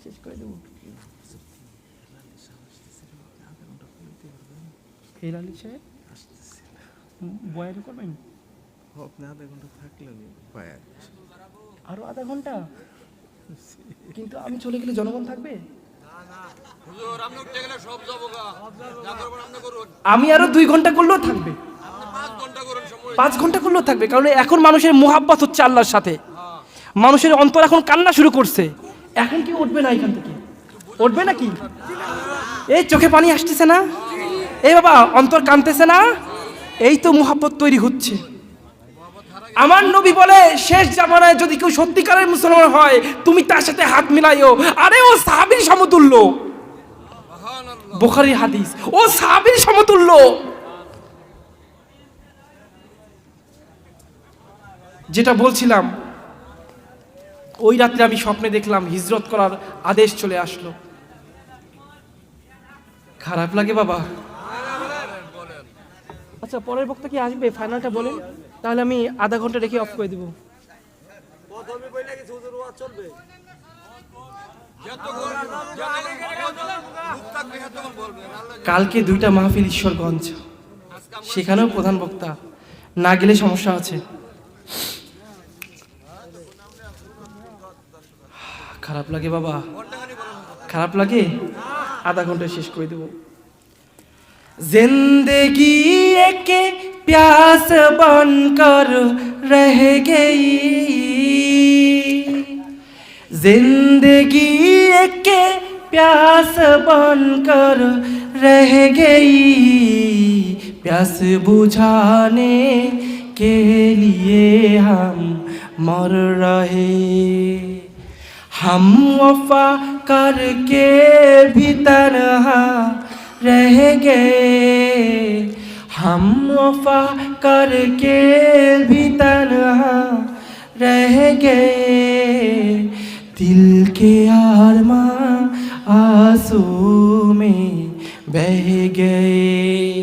Speaker 2: শেষ করে দেব। হেলালি সাহেব বয়ান করবেন?
Speaker 3: আপনি আধা ঘন্টা থাকলেন
Speaker 2: আরো আধা ঘন্টা, কিন্তু আমি চলে গেলে জনগণ থাকবে? আমি আরো 2 ঘন্টা করলেও থাকবে, 5 ঘন্টা করলেও থাকবে। কারণ এখন মানুষের মোহাব্বত হচ্ছে আল্লাহর সাথে, মানুষের অন্তর এখন কান্না শুরু করছে। এখন কি উঠবে না? এখান থেকে উঠবে নাকি? এই চোখে পানি আসতেছে না? এই বাবা অন্তর কাঁদতেছে না? এই তো মোহাব্বত তৈরি হচ্ছে। আমার নবী বলে, শেষ জামানায় যদি কেউ সত্যিকারের মুসলমান হয় তুমি তার সাথে হাত মিলাইও। আরে ও সাহাবীর সমতুল্য, বুখারীর হাদিস, ও সাহাবীর সমতুল্য। যেটা বলছিলাম, ওই রাত্রে আমি স্বপ্নে দেখলাম হিজরত করার আদেশ চলে আসলো। খারাপ লাগে বাবা? আচ্ছা, পরের বক্তা কি আসবে? ফাইনালটা বলেন, তাহলে আমি আধা ঘন্টা রেখে অফ করে দিব। কালকে 2টা মাহফিল ঈশ্বরগঞ্জ, সেখানেও প্রধান বক্তা, না গেলে সমস্যা আছে। খারাপ লাগে বাবা? খারাপ লাগে? আধা ঘন্টা শেষ করে দেব। জিন্দেগি একে प्यास बनकर रह गई, जिंदगी के प्यास बनकर रह गई, प्यास बुझाने के लिए हम मर रहे, हम वफा करके भी तन्हा रह गए, हम वफा करके भी तन्हा रह गए, दिल के आरमां आंसू में बह गए,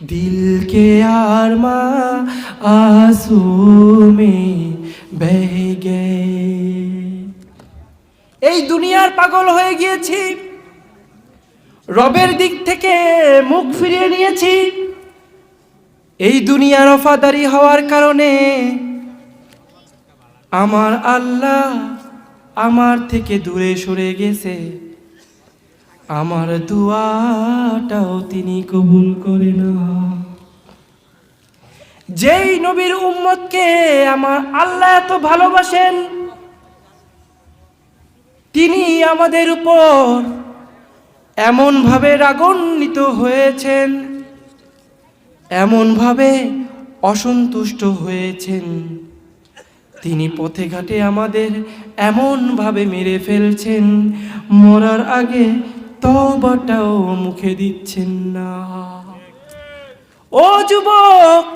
Speaker 2: दिल के आरमां आंसू में बह गए। এই দুনিয়ার পাগল হয়ে গিয়েছি, রবের দিক থেকে মুখ ফিরিয়ে নিয়েছি। এই দুনিয়ার ওফাদারি হওয়ার কারণে আমার আল্লাহ আমার থেকে দূরে সরে গেছে, আমার দুয়াটাও তিনি কবুল করে না। যেই নবীর উম্মতকে আমার আল্লাহ এত ভালোবাসেন, তিনি আমাদের উপর এমনভাবে রাগান্বিত হয়েছেন, এমনভাবে অসন্তুষ্ট হয়েছেন, তিনি পথে ঘাটে আমাদের এমনভাবে মেরে ফেলছেন, মরার আগে তওবাটাও মুখে দিচ্ছেন না। ও যুবক,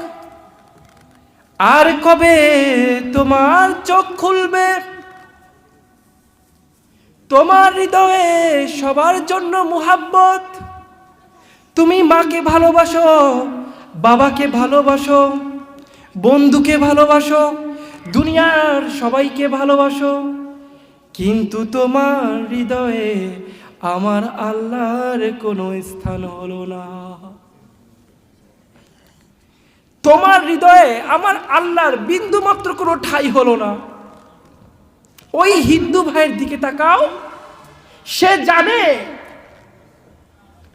Speaker 2: আর কবে তোমার চোখ খুলবে? তোমার হৃদয়ে সবার জন্য মুহাব্বত। তুমি মাকে ভালোবাসো, বাবাকে ভালোবাসো, বন্ধুকে ভালোবাসো, দুনিয়ার সবাইকে ভালোবাসো, কিন্তু তোমার হৃদয়ে আমার আল্লাহর কোনো স্থান হলো না। তোমার হৃদয়ে আমার আল্লাহর বিন্দু মাত্র কোনো ঠাঁই হলো না। ওই হিন্দু ভাইয়ের দিকে তাকাও, সে জানে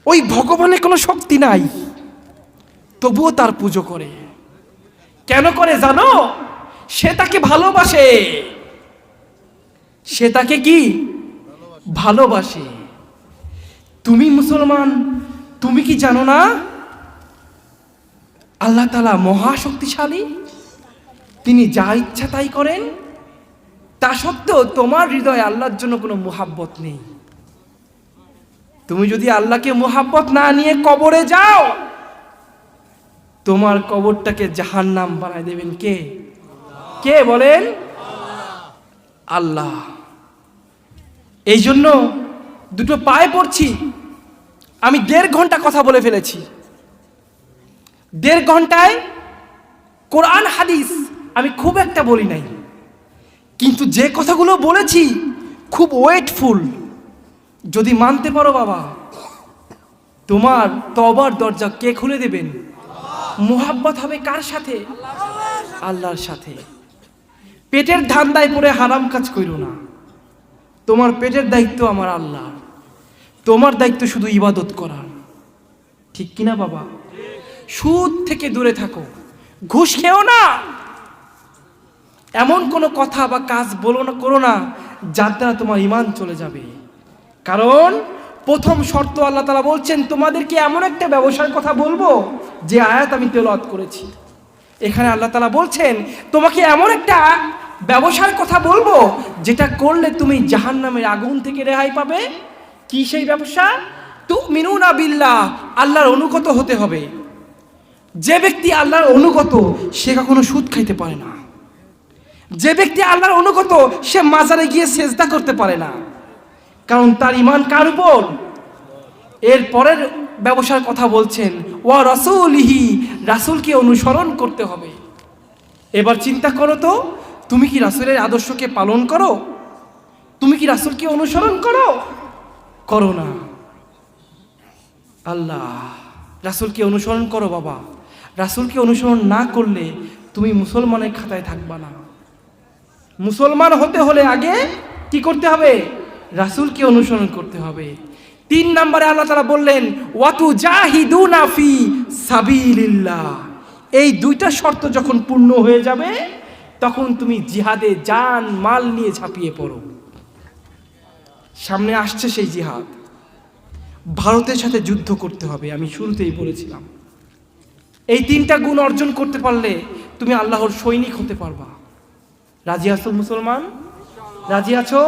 Speaker 2: ওই ভগবানের কোনো শক্তি নাই, তবুও তার পুজো করে। কেন করে জানো? সে তাকে ভালোবাসে, সে তাকে কি ভালোবাসে। তুমি মুসলমান, তুমি কি জানো না আল্লাহ তাআলা মহাশক্তিশালী, তিনি যা ইচ্ছা তাই করেন? তা সত্ত্বেও তোমার হৃদয়ে আল্লাহর জন্য কোনো মুহাব্বত নেই। তুমি যদি আল্লাহকে মুহাব্বত না নিয়ে কবরে যাও, তোমার কবরটাকে জাহান্নাম বানায় দেবেন কে? কে বলেন? আল্লাহ। এই জন্য দুটো পায়ে পড়ছি। আমি 1.5 ঘন্টা কথা বলে ফেলেছি। 1.5 ঘন্টায় কোরআন হাদিস আমি খুব একটা বলি নাই, কিন্তু যে কথাগুলো বলেছি খুব ওয়েটফুল। যদি মানতে পারো বাবা, তোমার তওবার দরজা কে খুলে দেবেন? মুহাব্বত হবে কার সাথে? আল্লাহর সাথে। পেটের ধান্দায় পড়ে হারাম কাজ কইরো না। তোমার পেটের দায়িত্ব আমার আল্লাহ, তোমার দায়িত্ব শুধু ইবাদত করা। ঠিক কিনা বাবা? সুদ থেকে দূরে থাকো, ঘুষ খেও না, এমন কোনো কথা বা কাজ বলো না, করো না যার দ্বারা তোমার ঈমান চলে যাবে। কারণ প্রথম শর্ত আল্লাহ তাআলা বলছেন, তোমাদেরকে এমন একটা ব্যবসার কথা বলবো যে আয়াত আমি তেলাওয়াত করেছি। এখানে আল্লাহ তাআলা বলছেন, তোমাকে এমন একটা ব্যবসার কথা বলবো যেটা করলে তুমি জাহান্নামের আগুন থেকে রেহাই পাবে। কি সেই ব্যবসা? তুমিনুনা বিল্লাহ, আল্লাহর অনুগত হতে হবে। যে ব্যক্তি আল্লাহর অনুগত সে কখনো সুদ খাইতে পারে না। যে ব্যক্তি আল্লাহর অনুগত সে মাজারে গিয়ে সেজদা করতে পারে না, কারণ তার ঈমান কার উপর? এর পরের ব্যবসার কথা বলছেন, ওয়া রাসূলিহি, রাসূলকে অনুসরণ করতে হবে। এবার চিন্তা করো তো, তুমি কি রাসূলের আদর্শকে পালন করো? তুমি কি রাসূলকে অনুসরণ করো? করো না। আল্লাহ, রাসূলকে অনুসরণ করো বাবা। রাসূলকে অনুসরণ না করলে তুমি মুসলমানের খাতায় থাকবা না। মুসলমান হতে হলে আগে কি করতে হবে? রাসূলকে অনুসরণ করতে হবে। 3 নম্বরে আল্লাহ তাআলা বললেন, ওয়াতু জাহিদুনা ফি সাবিলিল্লাহ, এই দুইটা শর্ত যখন পূর্ণ হয়ে যাবে তখন তুমি জিহাদে জান মাল নিয়ে ঝাঁপিয়ে পড়ো। সামনে আসছে সেই জিহাদ, ভারতের সাথে যুদ্ধ করতে হবে। আমি শুরুতেই বলেছিলাম এই তিনটা গুণ অর্জন করতে পারলে তুমি আল্লাহর সৈনিক হতে পারবা। রাজি আছো মুসলমান? রাজি আছো?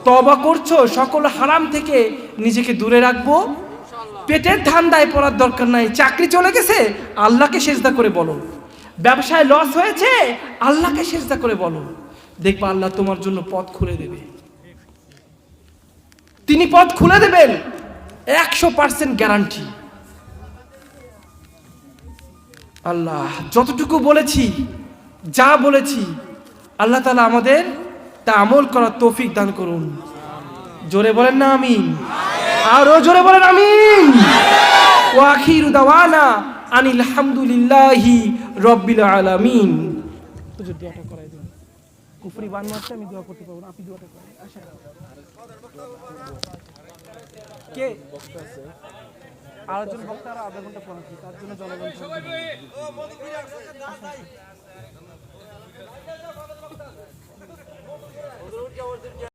Speaker 2: তওবা করছো সকল হারাম থেকে নিজেকে দূরে রাখবো? পেটের ধান্দায় পড়ার দরকার নাই। চাকরি চলে গেছে, আল্লাহকে সেজদা করে বলো। ব্যবসায় লস হয়েছে, আল্লাহকে সেজদা করে বলো। দেখবা আল্লাহ তোমার জন্য পথ খুলে দেবে। তিনি পথ খুলে দেবেন, 100% গ্যারান্টি। আল্লাহ যতটুকু বলেছি, যা বলেছি, আল্লাহ তাআলা আমাদের তা আমল করার তৌফিক দান করুন। জোরে বলেন না আমিন? আরো জোরে বলেন আমিন। ওয়া আখিরু দাওয়ানা আনিল হামদুলিল্লাহি রাব্বিল আলামিন। হুজুর দোয়াটা করাই দিন। কুফরি বান মারতে আমি দোয়া করতে পারবো না, আপনি দোয়াটা করেন। আশা কে আরেকজন বক্তা আর আধা ঘন্টা পড়াচ্ছি, তার জন্য জনগণ থাকবে।